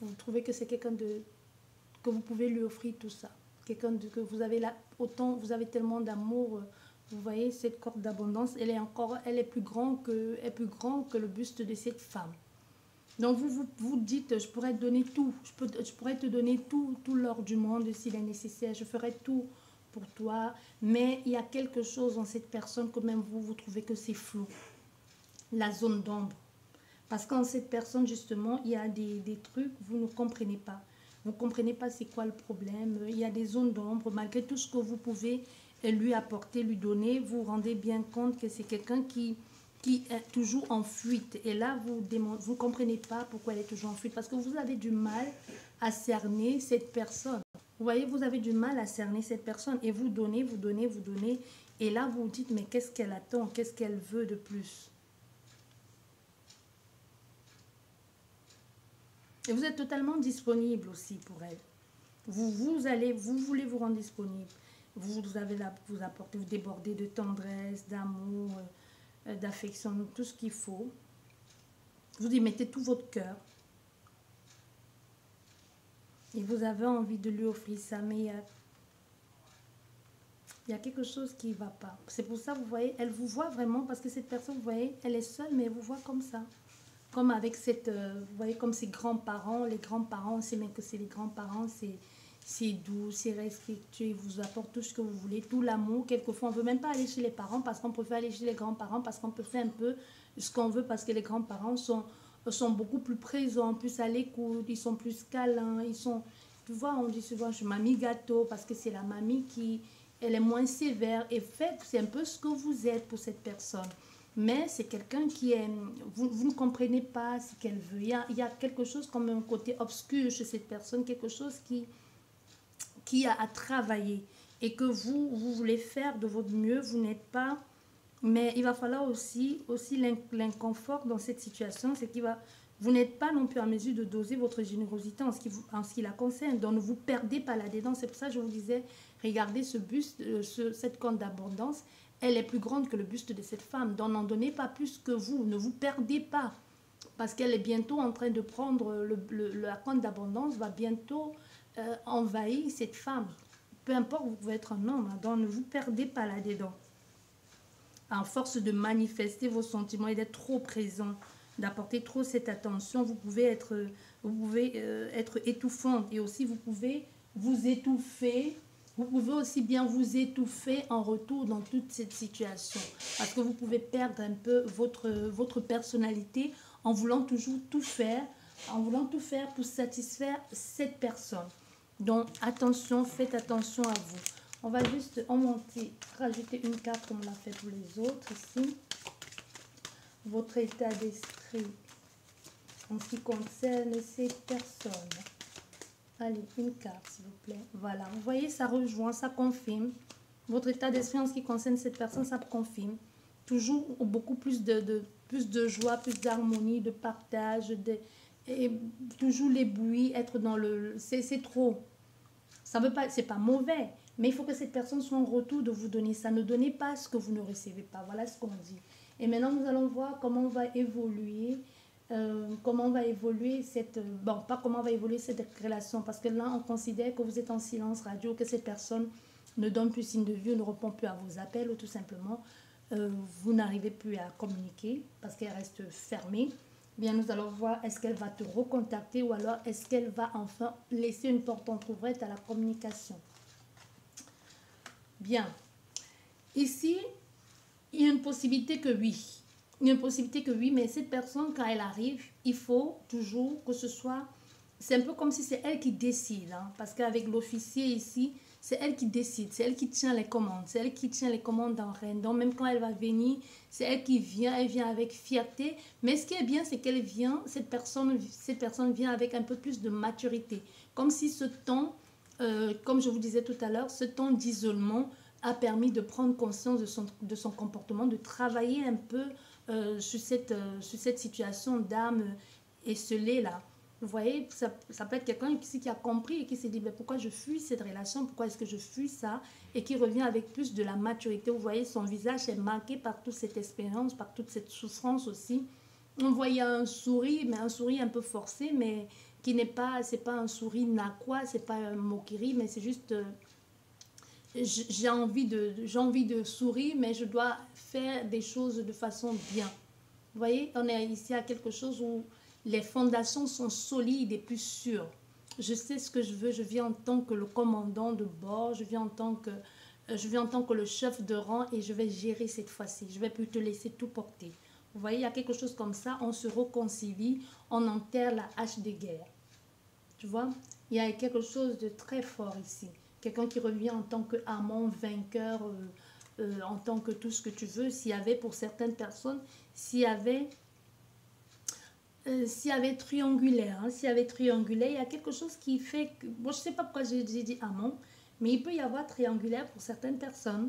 Vous trouvez que c'est quelqu'un de... que vous pouvez lui offrir tout ça? Quelqu'un que vous avez là, autant, vous avez tellement d'amour, vous voyez, cette corde d'abondance, elle est plus grande que le buste de cette femme. Donc vous dites, je pourrais te donner tout, je pourrais te donner tout l'or du monde s'il est nécessaire, je ferai tout pour toi, mais il y a quelque chose en cette personne que même vous trouvez que c'est flou, la zone d'ombre. Parce qu'en cette personne, justement, il y a des trucs, vous ne comprenez pas. Vous ne comprenez pas c'est quoi le problème. Il y a des zones d'ombre, malgré tout ce que vous pouvez lui apporter, lui donner, vous vous rendez bien compte que c'est quelqu'un qui est toujours en fuite. Et là, vous ne comprenez pas pourquoi elle est toujours en fuite. Parce que vous avez du mal à cerner cette personne. Vous voyez, vous avez du mal à cerner cette personne. Et vous donnez, vous donnez, vous donnez. Et là, vous vous dites, mais qu'est-ce qu'elle attend? Qu'est-ce qu'elle veut de plus? Et vous êtes totalement disponible aussi pour elle. Vous voulez vous rendre disponible. Vous avez là, vous apportez, vous débordez de tendresse, d'amour, d'affection, tout ce qu'il faut. Vous y mettez tout votre cœur. Et vous avez envie de lui offrir ça, mais il y a quelque chose qui ne va pas. C'est pour ça, vous voyez, elle vous voit vraiment, parce que cette personne, vous voyez, elle est seule, mais elle vous voit comme ça. Comme avec cette, vous voyez, comme ses grands-parents. Les grands-parents, on sait même que c'est les grands-parents, c'est doux, c'est respectueux, ils vous apportent tout ce que vous voulez, tout l'amour. Quelquefois, on ne veut même pas aller chez les parents parce qu'on préfère aller chez les grands-parents, parce qu'on peut faire un peu ce qu'on veut, parce que les grands-parents sont beaucoup plus présents, plus à l'écoute, ils sont plus câlins, ils sont... Tu vois, on dit souvent, je suis mamie gâteau, parce que c'est la mamie qui... Elle est moins sévère et fait, c'est un peu ce que vous êtes pour cette personne. Mais c'est quelqu'un qui est... Vous ne comprenez pas ce qu'elle veut. Il y a quelque chose comme un côté obscur chez cette personne, quelque chose qui a à travailler et que vous voulez faire de votre mieux, vous n'êtes pas... Mais il va falloir aussi l'inconfort dans cette situation, c'est vous n'êtes pas non plus en mesure de doser votre générosité en ce qui la concerne. Donc ne vous perdez pas là-dedans. C'est pour ça que je vous disais, regardez ce buste, cette corne d'abondance, elle est plus grande que le buste de cette femme. Donc n'en donnez pas plus que vous, ne vous perdez pas. Parce qu'elle est bientôt en train de prendre, la corne d'abondance va bientôt envahir cette femme. Peu importe, vous pouvez être un homme, hein, donc ne vous perdez pas là-dedans. En force de manifester vos sentiments et d'être trop présent, d'apporter trop cette attention, vous pouvez être étouffante et aussi vous pouvez vous étouffer. Vous pouvez aussi bien vous étouffer en retour dans toute cette situation parce que vous pouvez perdre un peu votre personnalité en voulant toujours tout faire, pour satisfaire cette personne. Donc attention, faites attention à vous. On va juste rajouter une carte comme on l'a fait pour les autres ici. Votre état d'esprit en ce qui concerne ces personnes. Allez, une carte s'il vous plaît. Voilà, vous voyez, ça rejoint, ça confirme. Votre état d'esprit en ce qui concerne cette personne, ça confirme. Toujours beaucoup plus de joie, plus d'harmonie, de partage, et toujours l'éblouir, être dans le... C'est trop. Ça veut pas, c'est pas mauvais. Mais il faut que cette personne soit en retour de vous donner ça. Ne donnez pas ce que vous ne recevez pas. Voilà ce qu'on dit. Et maintenant, nous allons voir comment on va évoluer. Bon, pas comment va évoluer cette relation. Parce que là, on considère que vous êtes en silence radio, que cette personne ne donne plus signe de vie, ne répond plus à vos appels ou tout simplement, vous n'arrivez plus à communiquer parce qu'elle reste fermée. Bien, nous allons voir est-ce qu'elle va te recontacter ou alors est-ce qu'elle va enfin laisser une porte entrouverte à la communication. Bien. Ici, il y a une possibilité que oui. Il y a une possibilité que oui, mais cette personne, quand elle arrive, il faut toujours que ce soit... C'est un peu comme si c'est elle qui décide. Hein, parce qu'avec l'officier ici, c'est elle qui décide. C'est elle qui tient les commandes. C'est elle qui tient les commandes dans Rennes. Donc même quand elle va venir, c'est elle qui vient. Elle vient avec fierté. Mais ce qui est bien, c'est qu'elle vient, cette personne vient avec un peu plus de maturité. Comme si ce temps... comme je vous disais tout à l'heure, ce temps d'isolement a permis de prendre conscience de son comportement, de travailler un peu sur cette situation d'âme esselée là. Vous voyez, ça peut être quelqu'un ici qui a compris et qui s'est dit, mais pourquoi je fuis cette relation, pourquoi est-ce que je fuis ça, et qui revient avec plus de la maturité. Vous voyez, son visage est marqué par toute cette expérience, par toute cette souffrance aussi. On voyait un sourire, mais un sourire un peu forcé, mais qui n'est pas, c'est pas un sourire narquois, c'est pas un moquerie, mais c'est juste, j'ai envie de sourire, mais je dois faire des choses de façon bien. Vous voyez, on est ici à quelque chose où les fondations sont solides et plus sûres. Je sais ce que je veux, je viens en tant que le commandant de bord, je viens en tant que le chef de rang et je vais gérer cette fois-ci. Je vais plus te laisser tout porter. Vous voyez, il y a quelque chose comme ça, on se réconcilie, on enterre la hache de guerre. Tu vois, il y a quelque chose de très fort ici. Quelqu'un qui revient en tant qu'amant, vainqueur, en tant que tout ce que tu veux. S'il y avait pour certaines personnes, s'il y avait triangulaire, hein, s'il y avait triangulaire, il y a quelque chose qui fait que, bon, je ne sais pas pourquoi j'ai dit amant, mais il peut y avoir triangulaire pour certaines personnes.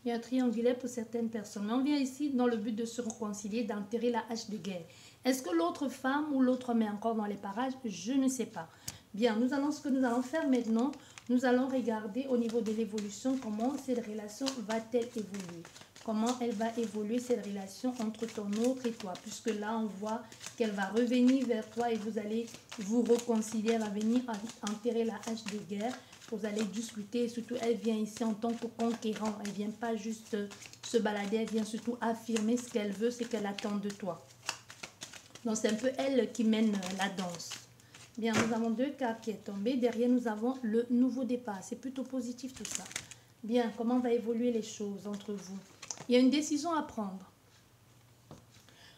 Il y a un triangulaire pour certaines personnes. Mais on vient ici dans le but de se réconcilier, d'enterrer la hache de guerre. Est-ce que l'autre femme ou l'autre homme est encore dans les parages? Je ne sais pas. Bien, ce que nous allons faire maintenant, nous allons regarder au niveau de l'évolution, comment cette relation va-t-elle évoluer. Comment elle va évoluer, cette relation entre ton autre et toi. Puisque là, on voit qu'elle va revenir vers toi et vous allez vous réconcilier. Elle va venir enterrer la hache de guerre. Vous allez discuter. Et surtout, elle vient ici en tant que conquérant. Elle ne vient pas juste se balader. Elle vient surtout affirmer ce qu'elle veut, ce qu'elle attend de toi. Donc, c'est un peu elle qui mène la danse. Bien, nous avons 2 cartes qui sont tombées. Derrière, nous avons le nouveau départ. C'est plutôt positif tout ça. Bien, comment va évoluer les choses entre vous? Il y a une décision à prendre.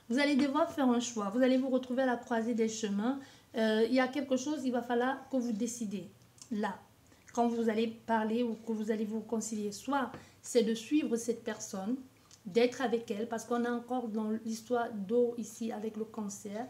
Vous allez devoir faire un choix. Vous allez vous retrouver à la croisée des chemins. Il y a quelque chose, il va falloir que vous décidez. Là, quand vous allez parler ou que vous allez vous concilier. Soit c'est de suivre cette personne, d'être avec elle, parce qu'on est encore dans l'histoire d'eau ici avec le cancer.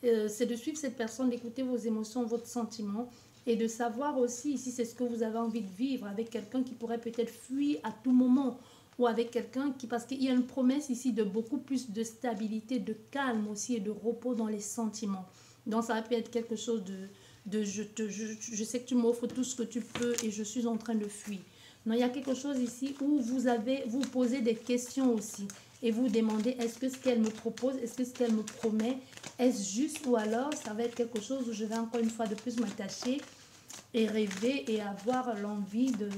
C'est de suivre cette personne, d'écouter vos émotions, votre sentiment et de savoir aussi si c'est ce que vous avez envie de vivre avec quelqu'un qui pourrait peut-être fuir à tout moment ou avec quelqu'un qui, parce qu'il y a une promesse ici de beaucoup plus de stabilité, de calme aussi et de repos dans les sentiments. Donc ça peut être quelque chose de je sais que tu m'offres tout ce que tu peux et je suis en train de fuir. Non, il y a quelque chose ici où vous posez des questions aussi et vous demandez est-ce que ce qu'elle me propose, est-ce que ce qu'elle me promet, est-ce juste ou alors ça va être quelque chose où je vais encore une fois de plus m'attacher et rêver et avoir l'envie de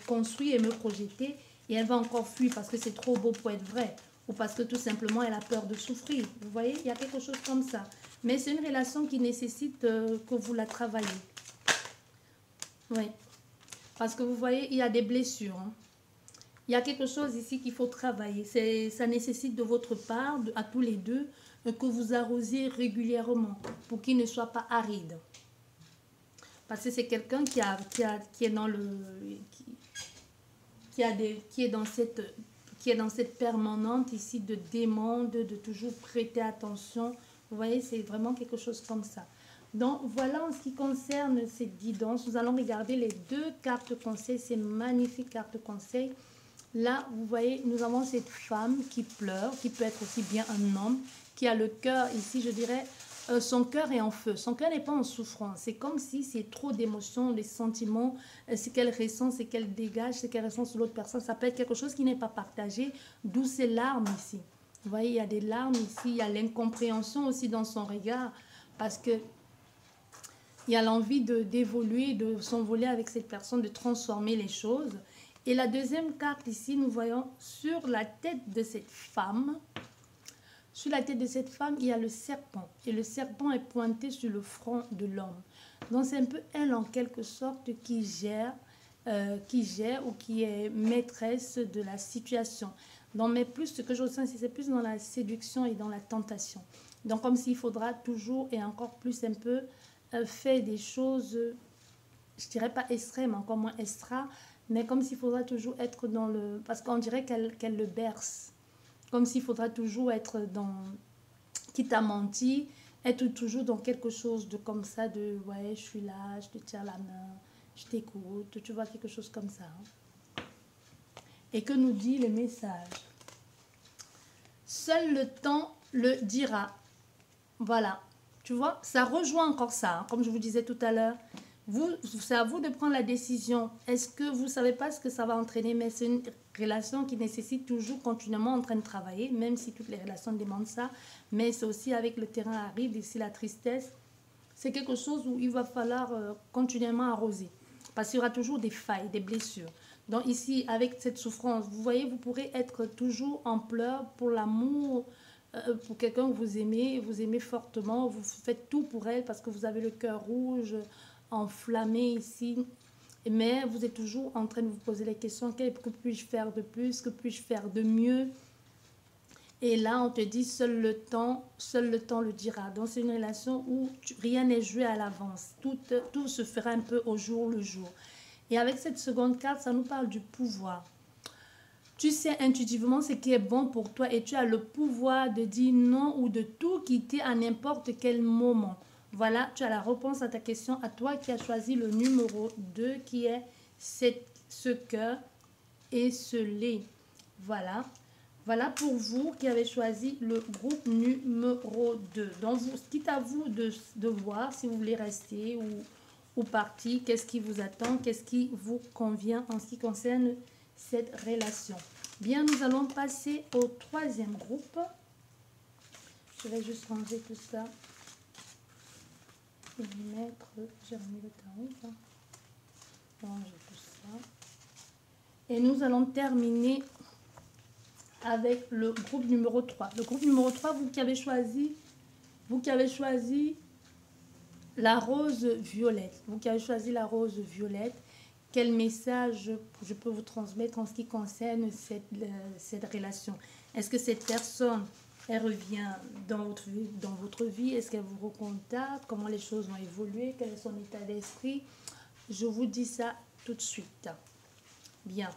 construire et me projeter et elle va encore fuir parce que c'est trop beau pour être vrai ou parce que tout simplement elle a peur de souffrir. Vous voyez, il y a quelque chose comme ça. Mais c'est une relation qui nécessite que vous la travaillez. Oui. Parce que vous voyez, il y a des blessures. Hein. Il y a quelque chose ici qu'il faut travailler. Ça nécessite de votre part, à tous les deux, que vous arrosiez régulièrement pour qu'il ne soit pas aride. Parce que c'est quelqu'un qui est dans le... qui est dans cette permanente ici de demande, de toujours prêter attention. Vous voyez, c'est vraiment quelque chose comme ça. Donc, voilà en ce qui concerne cette guidance. Nous allons regarder les 2 cartes conseils, ces magnifiques cartes conseils. Là, vous voyez, nous avons cette femme qui pleure, qui peut être aussi bien un homme, qui a le cœur ici, je dirais, son cœur est en feu. Son cœur n'est pas en souffrance. C'est comme si c'est trop d'émotions, des sentiments, ce qu'elle ressent, ce qu'elle dégage, ce qu'elle ressent sur l'autre personne. Ça peut être quelque chose qui n'est pas partagé, d'où ces larmes ici. Vous voyez, il y a des larmes ici, il y a l'incompréhension aussi dans son regard, parce que il y a l'envie d'évoluer, de s'envoler avec cette personne, de transformer les choses. Et la deuxième carte ici, nous voyons sur la tête de cette femme. Sur la tête de cette femme, il y a le serpent. Et le serpent est pointé sur le front de l'homme. Donc c'est un peu elle en quelque sorte qui gère ou qui est maîtresse de la situation. Donc, mais plus ce que je ressens, c'est plus dans la séduction et dans la tentation. Donc comme s'il faudra toujours et encore plus un peu faire des choses, je dirais pas extrêmes, encore moins extra, mais comme s'il faudra toujours être dans le... Parce qu'on dirait qu'elle le berce. Comme s'il faudra toujours être dans... Quitte à mentir, être toujours dans quelque chose de comme ça, de ouais, je suis là, je te tiens la main, je t'écoute, tu vois, quelque chose comme ça. Hein. Et que nous dit le message? Seul le temps le dira. Voilà, tu vois, ça rejoint encore ça, hein, comme je vous disais tout à l'heure. Vous, c'est à vous de prendre la décision. Est-ce que vous ne savez pas ce que ça va entraîner, mais c'est une relation qui nécessite toujours continuellement en train de travailler, même si toutes les relations demandent ça. Mais c'est aussi avec le terrain aride, ici la tristesse. C'est quelque chose où il va falloir continuellement arroser. Parce qu'il y aura toujours des failles, des blessures. Donc ici, avec cette souffrance, vous voyez, vous pourrez être toujours en pleurs pour l'amour, pour quelqu'un que vous aimez fortement, vous faites tout pour elle parce que vous avez le cœur rouge, enflammé ici. Mais vous êtes toujours en train de vous poser les questions, que puis-je faire de plus, que puis-je faire de mieux? Et là, on te dit, seul le temps le dira. Donc, c'est une relation où rien n'est joué à l'avance. Tout se fera un peu au jour le jour. Et avec cette seconde carte, ça nous parle du pouvoir. Tu sais intuitivement ce qui est bon pour toi et tu as le pouvoir de dire non ou de tout quitter à n'importe quel moment. Voilà, tu as la réponse à ta question, à toi qui as choisi le numéro 2 qui est ce cœur et ce lait. Voilà. Voilà pour vous qui avez choisi le groupe numéro 2. Donc, quitte à vous de voir si vous voulez rester ou partir, qu'est-ce qui vous attend, qu'est-ce qui vous convient en ce qui concerne cette relation. Bien, nous allons passer au troisième groupe. Je vais juste ranger tout ça. Et mettre, j'ai remis le tarot. Ranger tout ça. Et nous allons terminer avec le groupe numéro 3. Le groupe numéro 3, vous qui avez choisi la rose violette. Vous qui avez choisi la rose violette, quel message je peux vous transmettre en ce qui concerne cette relation? Est-ce que cette personne, elle revient dans votre vie? Est-ce qu'elle vous recontacte? Comment les choses vont évoluer? Quel est son état d'esprit? Je vous dis ça tout de suite. Bien.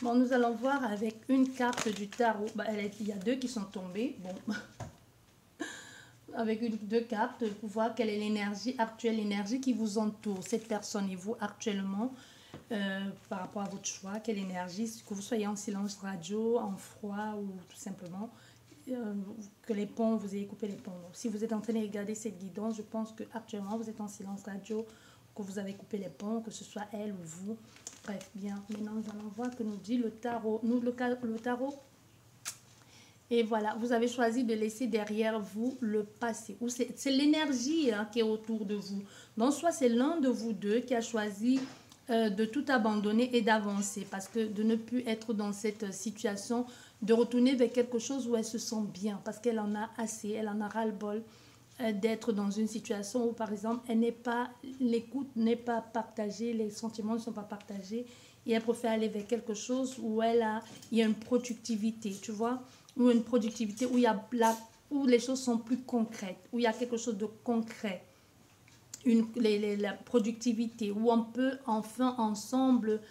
Bon, nous allons voir avec une carte du tarot. Il y a deux qui sont tombées. Bon. Avec deux cartes pour voir quelle est l'énergie actuelle, l'énergie qui vous entoure, cette personne et vous actuellement, par rapport à votre choix, quelle énergie, que vous soyez en silence radio, en froid ou tout simplement, que les ponts, vous ayez coupé les ponts. Donc, si vous êtes en train de regarder cette guidance, je pense que actuellement vous êtes en silence radio, que vous avez coupé les ponts, que ce soit elle ou vous. Bref, bien, maintenant nous allons voir que nous dit le tarot. Le tarot. Et voilà, vous avez choisi de laisser derrière vous le passé. C'est l'énergie qui est autour de vous. Donc, soit c'est l'un de vous deux qui a choisi de tout abandonner et d'avancer. Parce que de ne plus être dans cette situation, de retourner vers quelque chose où elle se sent bien. Parce qu'elle en a assez, elle en a ras-le-bol d'être dans une situation où, par exemple, l'écoute n'est pas partagée, les sentiments ne sont pas partagés. Et elle préfère aller vers quelque chose où il y a une productivité, tu vois, ou une productivité où les choses sont plus concrètes, où il y a quelque chose de concret, la productivité, où on peut enfin ensemble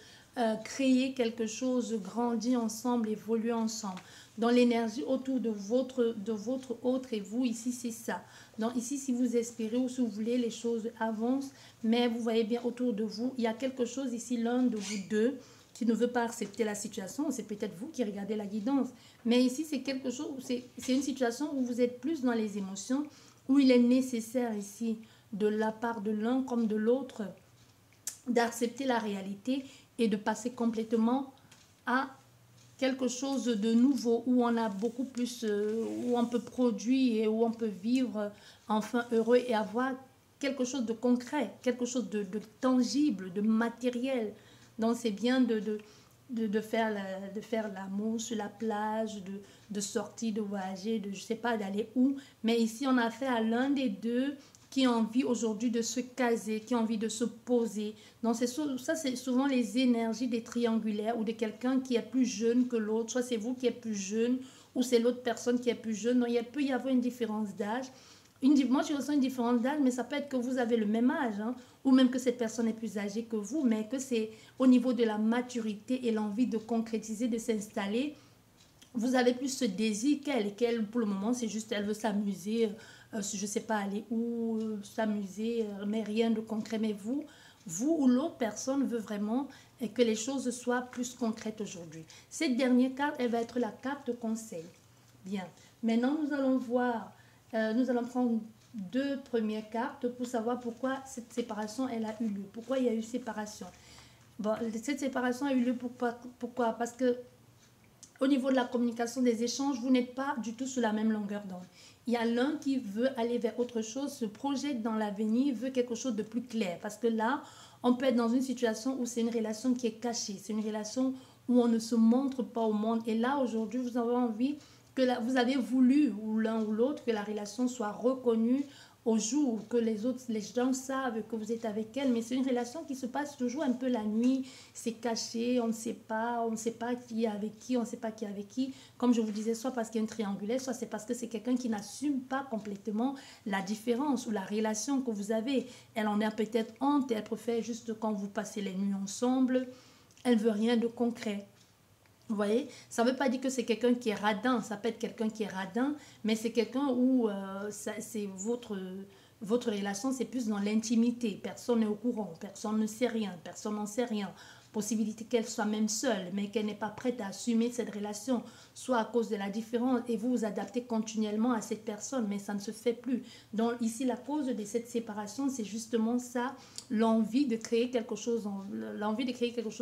créer quelque chose, grandir ensemble, évoluer ensemble. Dans l'énergie autour de votre autre et vous, ici, c'est ça. Donc ici, si vous espérez ou si vous voulez, les choses avancent, mais vous voyez bien autour de vous, il y a quelque chose ici, l'un de vous deux, qui ne veut pas accepter la situation. C'est peut-être vous qui regardez la guidance. Mais ici, c'est quelque chose, c'est une situation où vous êtes plus dans les émotions, où il est nécessaire ici, de la part de l'un comme de l'autre, d'accepter la réalité et de passer complètement à quelque chose de nouveau, où on a beaucoup plus, où on peut produire et où on peut vivre enfin heureux et avoir quelque chose de concret, quelque chose de tangible, de matériel. Donc c'est bien de faire l'amour sur la plage, de sortir, de voyager, je ne sais pas d'aller où. Mais ici, on a affaire à l'un des deux qui a envie aujourd'hui de se caser, qui a envie de se poser. Donc ça, c'est souvent les énergies des triangulaires ou de quelqu'un qui est plus jeune que l'autre. Soit c'est vous qui êtes plus jeune ou c'est l'autre personne qui est plus jeune. Donc il peut y avoir une différence d'âge. Moi, je ressens une différence d'âge, mais ça peut être que vous avez le même âge, hein, ou même que cette personne est plus âgée que vous, mais que c'est au niveau de la maturité et l'envie de concrétiser, de s'installer. Vous avez plus ce désir qu'elle, pour le moment, c'est juste, elle veut s'amuser, je ne sais pas aller où, s'amuser, mais rien de concret. Mais vous vous ou l'autre personne veut vraiment que les choses soient plus concrètes aujourd'hui. Cette dernière carte, elle va être la carte de conseil. Bien. Maintenant, nous allons voir, nous allons prendre 2 premières cartes pour savoir pourquoi cette séparation, elle a eu lieu. Pourquoi il y a eu séparation. Bon, cette séparation a eu lieu pourquoi? Parce que au niveau de la communication, des échanges, vous n'êtes pas du tout sur la même longueur d'onde. Il y a l'un qui veut aller vers autre chose, se projette dans l'avenir, veut quelque chose de plus clair. Parce que là, on peut être dans une situation où c'est une relation qui est cachée. C'est une relation où on ne se montre pas au monde. Et là, aujourd'hui, vous avez envie que vous avez voulu, ou l'un ou l'autre, que la relation soit reconnue au jour, que les gens savent que vous êtes avec elle, mais c'est une relation qui se passe toujours un peu la nuit, c'est caché, on ne sait pas qui est avec qui, on ne sait pas qui est avec qui, comme je vous disais, soit parce qu'il y a une triangulaire, soit c'est parce que c'est quelqu'un qui n'assume pas complètement la différence ou la relation que vous avez. Elle en a peut-être honte, elle préfère juste quand vous passez les nuits ensemble, elle veut rien de concret. Vous voyez, ça ne veut pas dire que c'est quelqu'un qui est radin, ça peut être quelqu'un qui est radin, mais c'est quelqu'un où c'est votre relation, c'est plus dans l'intimité. Personne n'est au courant, personne ne sait rien, personne n'en sait rien. Possibilité qu'elle soit même seule, mais qu'elle n'est pas prête à assumer cette relation, soit à cause de la différence, et vous vous adaptez continuellement à cette personne, mais ça ne se fait plus. Donc ici, la cause de cette séparation, c'est justement ça, l'envie de créer quelque chose,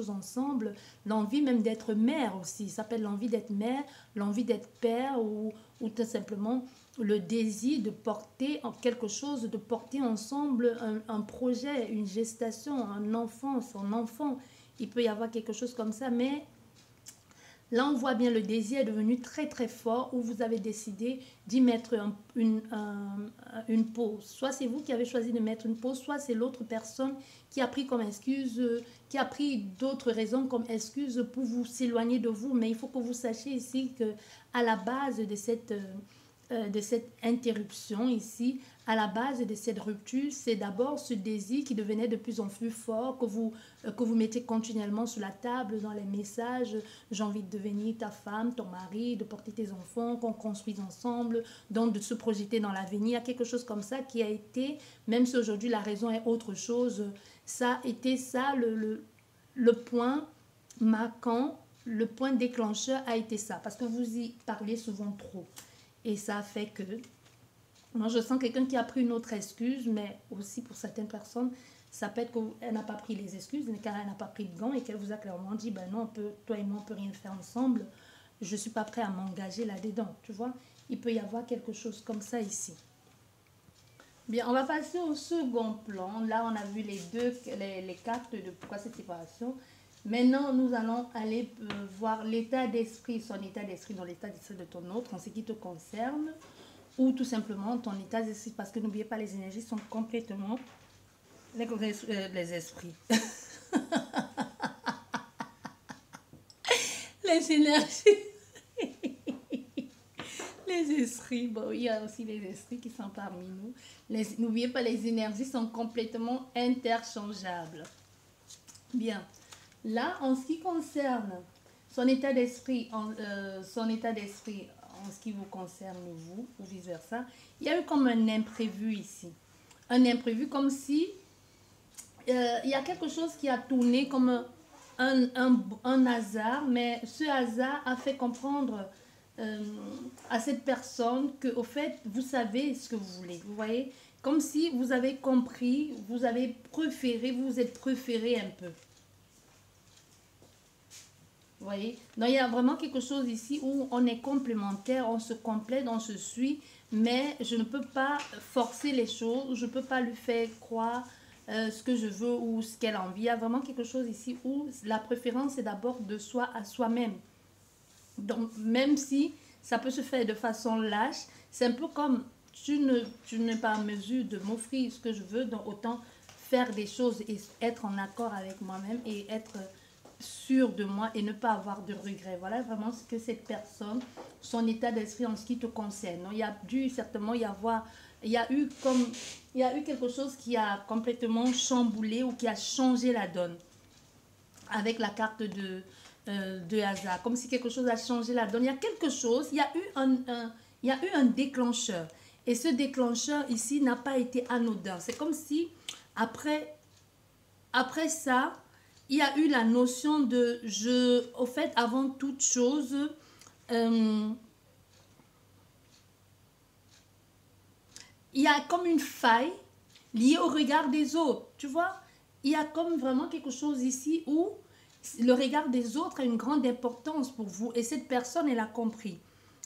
ensemble, l'envie même d'être mère aussi, ça s'appelle l'envie d'être mère, l'envie d'être père, ou tout simplement le désir de porter quelque chose, de porter ensemble un projet, une gestation, un enfant, son enfant. Il peut y avoir quelque chose comme ça, mais là, on voit bien le désir est devenu très très fort où vous avez décidé d'y mettre une pause. Soit c'est vous qui avez choisi de mettre une pause, soit c'est l'autre personne qui a pris comme excuse, qui a pris d'autres raisons comme excuse pour vous s'éloigner de vous. Mais il faut que vous sachiez ici qu'à la base de cette interruption ici, à la base de cette rupture, c'est d'abord ce désir qui devenait de plus en plus fort, que vous mettez continuellement sur la table dans les messages. J'ai envie de devenir ta femme, ton mari, de porter tes enfants, qu'on construise ensemble, donc de se projeter dans l'avenir. Il y a quelque chose comme ça qui a été, même si aujourd'hui la raison est autre chose, ça a été ça le point marquant, le point déclencheur a été ça, parce que vous y parlez souvent trop. Et ça fait que, moi je sens quelqu'un qui a pris une autre excuse, mais aussi pour certaines personnes, ça peut être qu'elle n'a pas pris les excuses, car elle n'a pas pris de gants et qu'elle vous a clairement dit, ben non, toi et moi on ne peut rien faire ensemble, je ne suis pas prêt à m'engager là-dedans, tu vois. Il peut y avoir quelque chose comme ça ici. Bien, on va passer au second plan. Là, on a vu les cartes de pourquoi cette séparation. Maintenant, nous allons aller voir l'état d'esprit, son état d'esprit dans l'état d'esprit de ton autre, en ce qui te concerne, ou tout simplement ton état d'esprit, parce que n'oubliez pas, les énergies sont complètement les esprits. Les énergies. Les esprits, bon, il y a aussi les esprits qui sont parmi nous. N'oubliez pas, les énergies sont complètement interchangeables. Bien. Là, en ce qui concerne son état d'esprit, en ce qui vous concerne, vous, ou vice-versa, il y a eu comme un imprévu ici. Un imprévu comme si il y a quelque chose qui a tourné comme un hasard, mais ce hasard a fait comprendre à cette personne que, au fait, vous savez ce que vous voulez. Vous voyez, comme si vous avez compris, vous avez préféré, vous vous êtes préféré un peu. Vous voyez, donc il y a vraiment quelque chose ici où on est complémentaire, on se complète, on se suit, mais je ne peux pas forcer les choses, je ne peux pas lui faire croire ce que je veux ou ce qu'elle a envie. Il y a vraiment quelque chose ici où la préférence est d'abord de soi à soi-même. Donc même si ça peut se faire de façon lâche, c'est un peu comme tu n'es pas en mesure de m'offrir ce que je veux, donc autant faire des choses et être en accord avec moi-même et être sûr de moi et ne pas avoir de regrets. Voilà vraiment ce que cette personne, son état d'esprit en ce qui te concerne. Il y a dû certainement y avoir, il y a eu quelque chose qui a complètement chamboulé ou qui a changé la donne avec la carte de hasard, comme si quelque chose a changé la donne. Il y a quelque chose, il y a eu un déclencheur. Et ce déclencheur ici n'a pas été anodin. C'est comme si après après ça, il y a eu la notion de je, au fait, avant toute chose, euh, il y a comme une faille liée au regard des autres. Tu vois, il y a comme vraiment quelque chose ici où le regard des autres a une grande importance pour vous et cette personne, elle a compris.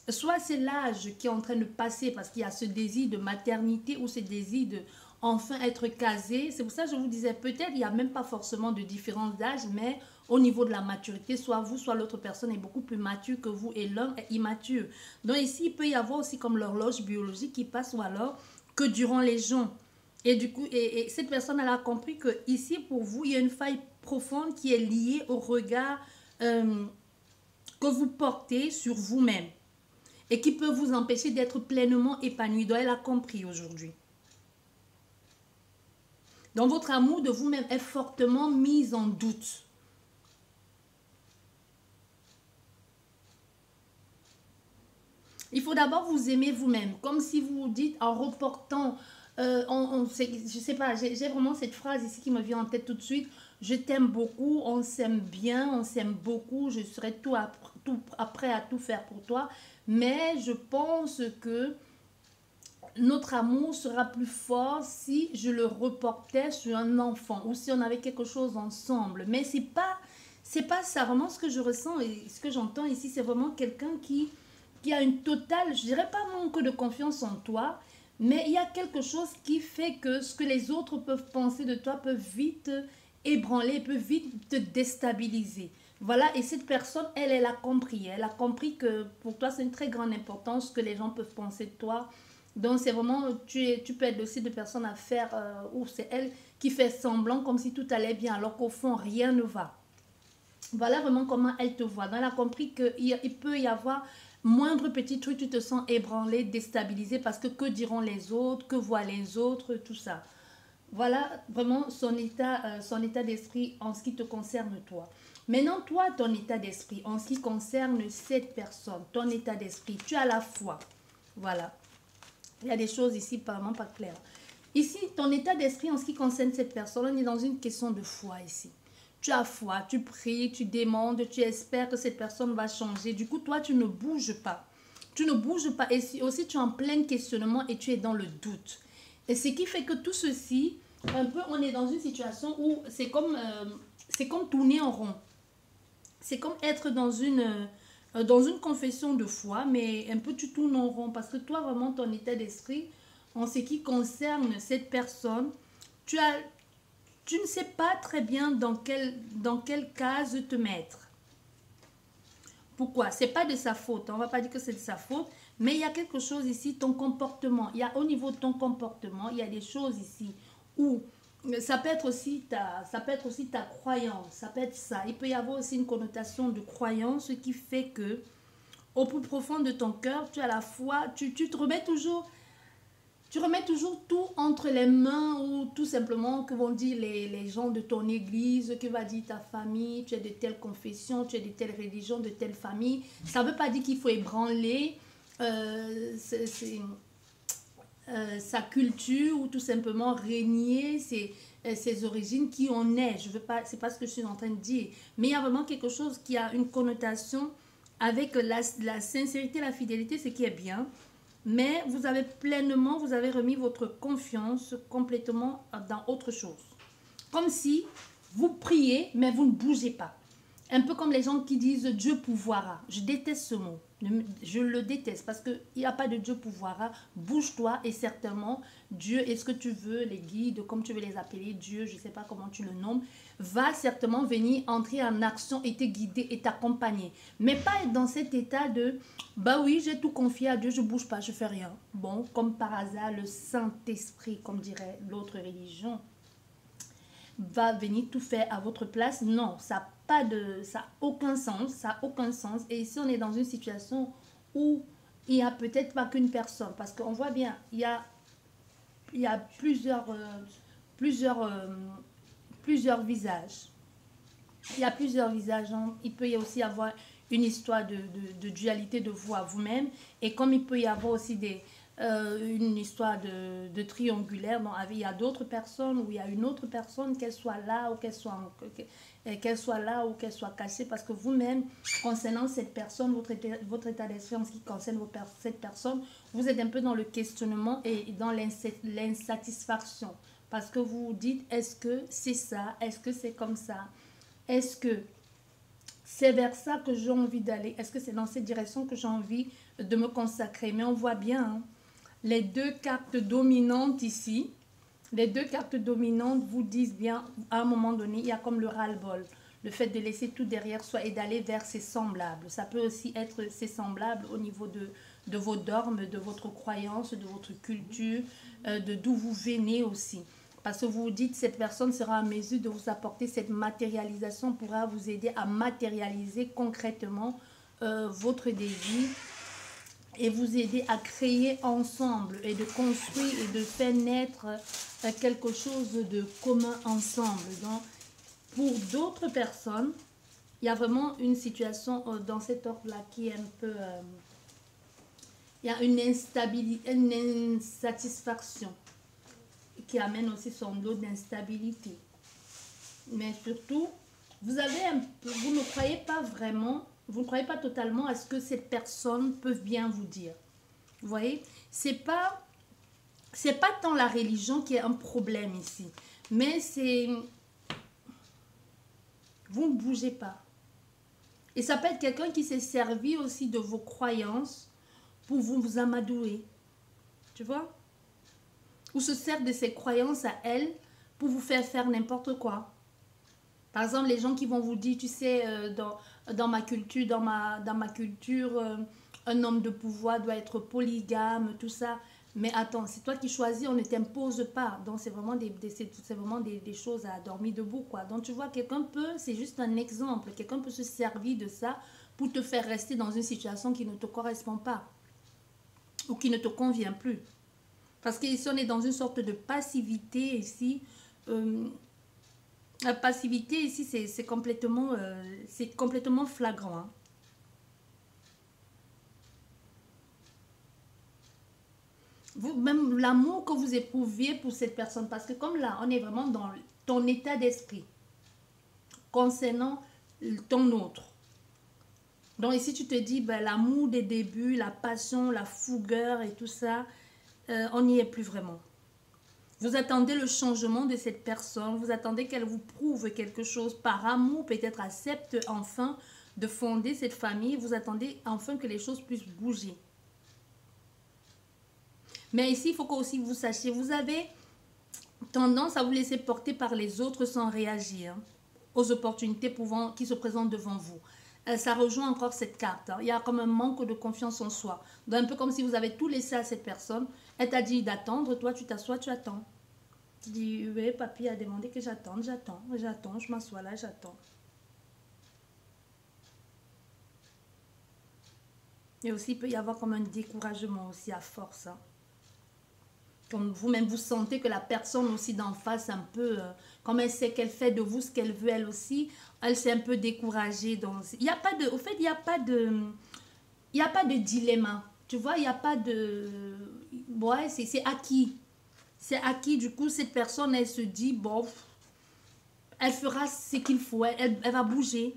Soit c'est l'âge qui est en train de passer parce qu'il y a ce désir de maternité ou ce désir de enfin être casé. C'est pour ça que je vous disais, peut-être il n'y a même pas forcément de différence d'âge, mais au niveau de la maturité, soit vous, soit l'autre personne est beaucoup plus mature que vous et l'un est immature. Donc ici, il peut y avoir aussi comme l'horloge biologique qui passe ou alors que durant les gens. Et du coup, cette personne, elle a compris que ici, pour vous, il y a une faille profonde qui est liée au regard que vous portez sur vous-même et qui peut vous empêcher d'être pleinement épanoui. Donc, elle a compris aujourd'hui. Donc, votre amour de vous-même est fortement mis en doute. Il faut d'abord vous aimer vous-même, comme si vous vous dites en reportant, je sais pas, j'ai vraiment cette phrase ici qui me vient en tête tout de suite. Je t'aime beaucoup, on s'aime bien, on s'aime beaucoup, je serai prêt à tout faire pour toi. Mais je pense que notre amour sera plus fort si je le reportais sur un enfant ou si on avait quelque chose ensemble. Mais c'est pas ça vraiment ce que je ressens et ce que j'entends ici. C'est vraiment quelqu'un qui a une totale, je dirais pas manque de confiance en toi, mais il y a quelque chose qui fait que ce que les autres peuvent penser de toi peut vite ébranler, peut vite te déstabiliser. Voilà, et cette personne, elle a compris. Elle a compris que pour toi, c'est une très grande importance que les gens peuvent penser de toi. Donc, c'est vraiment, tu peux être aussi de personnes à faire, ou c'est elle qui fait semblant comme si tout allait bien, alors qu'au fond, rien ne va. Voilà vraiment comment elle te voit. Donc, elle a compris qu'il peut y avoir moindre petit truc, tu te sens ébranlé, déstabilisé parce que diront les autres, que voient les autres, tout ça. Voilà vraiment son état d'esprit en ce qui te concerne toi. Maintenant, toi, ton état d'esprit en ce qui concerne cette personne, ton état d'esprit, tu as la foi. Voilà. Il y a des choses ici vraiment pas claires. Ici, ton état d'esprit en ce qui concerne cette personne, on est dans une question de foi ici. Tu as foi, tu pries, tu demandes, tu espères que cette personne va changer. Du coup, toi, tu ne bouges pas. Tu ne bouges pas. Et aussi, tu es en plein questionnement et tu es dans le doute. Et ce qui fait que tout ceci, un peu, on est dans une situation où c'est comme tourner en rond. C'est comme être dans une confession de foi, mais un peu tu tournes en rond. Parce que toi, vraiment, ton état d'esprit, en ce qui concerne cette personne, tu ne sais pas très bien dans quelle case te mettre. Pourquoi? C'est pas de sa faute. On va pas dire que c'est de sa faute. Mais il y a quelque chose ici, ton comportement. Il y a au niveau de ton comportement, il y a des choses ici où ça peut être aussi ta croyance. Ça peut être ça. Il peut y avoir aussi une connotation de croyance qui fait que au plus profond de ton cœur, tu as la foi. Tu te remets toujours. Tu remets toujours tout entre les mains ou tout simplement que vont dire les gens de ton église, que va dire ta famille, tu es de telle confession, tu es de telle religion, de telle famille. Ça ne veut pas dire qu'il faut ébranler sa culture ou tout simplement régner ses origines, qui on est. Je veux pas, c'est pas ce que je suis en train de dire. Mais il y a vraiment quelque chose qui a une connotation avec la sincérité, la fidélité, ce qui est bien. Mais vous avez remis votre confiance complètement dans autre chose. Comme si vous priez, mais vous ne bougez pas. Un peu comme les gens qui disent Dieu pouvoira. Je déteste ce mot. Je le déteste parce qu'il n'y a pas de Dieu pouvoira. Bouge-toi et certainement Dieu, est-ce que tu veux, les guides, comme tu veux les appeler, Dieu, je ne sais pas comment tu le nommes, va certainement venir entrer en action et te guider et t'accompagner. Mais pas être dans cet état de bah oui, j'ai tout confié à Dieu, je ne bouge pas, je ne fais rien. Bon, comme par hasard, le Saint-Esprit, comme dirait l'autre religion, va venir tout faire à votre place. Non, ça n'a aucun sens, ça n'a aucun sens. Et ici, on est dans une situation où il n'y a peut-être pas qu'une personne, parce qu'on voit bien, il y a plusieurs visages. Il y a plusieurs visages. Hein. Il peut y aussi avoir une histoire de dualité de vous à vous-même. Et comme il peut y avoir aussi une histoire de triangulaire. Bon, il y a d'autres personnes où il y a une autre personne, qu'elle soit là ou qu'elle soit là ou qu'elle soit cachée, parce que vous-même, concernant cette personne, votre état d'esprit en ce qui concerne cette personne, vous êtes un peu dans le questionnement et dans l'insatisfaction. Parce que vous vous dites, est-ce que c'est ça? Est-ce que c'est comme ça? Est-ce que c'est vers ça que j'ai envie d'aller? Est-ce que c'est dans cette direction que j'ai envie de me consacrer? Mais on voit bien, hein, les deux cartes dominantes ici, les deux cartes dominantes vous disent bien, à un moment donné, il y a comme le ras-le-bol. Le fait de laisser tout derrière soi et d'aller vers ses semblables. Ça peut aussi être ses semblables au niveau de vos dogmes, de votre croyance, de votre culture, de d'où vous venez aussi. Parce que vous vous dites, cette personne sera en mesure de vous apporter cette matérialisation, pourra vous aider à matérialiser concrètement votre désir et vous aider à créer ensemble et de construire et de faire naître quelque chose de commun ensemble. Donc, pour d'autres personnes, il y a vraiment une situation dans cet ordre-là qui est un peu... il y a une instabilité, une insatisfaction qui amène aussi son lot d'instabilité. Mais surtout, vous ne croyez pas vraiment, vous ne croyez pas totalement à ce que cette personne peut bien vous dire. Vous voyez, c'est pas tant la religion qui est un problème ici, mais c'est vous ne bougez pas. Et ça peut être quelqu'un qui s'est servi aussi de vos croyances pour vous amadouer. Tu vois? Ou se sert de ses croyances à elle pour vous faire n'importe quoi. Par exemple, les gens qui vont vous dire, tu sais, dans ma culture, un homme de pouvoir doit être polygame, tout ça. Mais attends, c'est toi qui choisis, on ne t'impose pas. Donc, c'est vraiment des choses à dormir debout, quoi. Donc, tu vois, quelqu'un peut, c'est juste un exemple, quelqu'un peut se servir de ça pour te faire rester dans une situation qui ne te correspond pas ou qui ne te convient plus. Parce qu'ici, on est dans une sorte de passivité ici. La passivité ici, c'est complètement flagrant. Hein. Même l'amour que vous éprouviez pour cette personne, parce que comme là, on est vraiment dans ton état d'esprit concernant ton autre. Donc ici, tu te dis, ben, l'amour des débuts, la passion, la fougueur et tout ça, on n'y est plus vraiment. Vous attendez le changement de cette personne, vous attendez qu'elle vous prouve quelque chose par amour, peut-être accepte enfin de fonder cette famille, vous attendez enfin que les choses puissent bouger. Mais ici, il faut que aussi vous sachiez, vous avez tendance à vous laisser porter par les autres sans réagir aux opportunités qui se présentent devant vous. Ça rejoint encore cette carte. Hein. Il y a comme un manque de confiance en soi. Donc, un peu comme si vous avez tout laissé à cette personne. Elle t'a dit d'attendre, toi tu t'assois, tu attends. Tu dis, oui, papy a demandé que j'attende, j'attends, je m'assois là, j'attends. Et aussi, il peut y avoir comme un découragement aussi à force. Hein. Comme vous-même, vous sentez que la personne aussi d'en face, un peu, comme elle sait qu'elle fait de vous ce qu'elle veut elle aussi, elle s'est un peu découragée. Donc, il n'y a pas de, au fait, il n'y a pas de dilemme. Tu vois, il n'y a pas de... Ouais, c'est acquis. C'est acquis. Du coup, cette personne, elle se dit, bon, elle fera ce qu'il faut. Elle va bouger.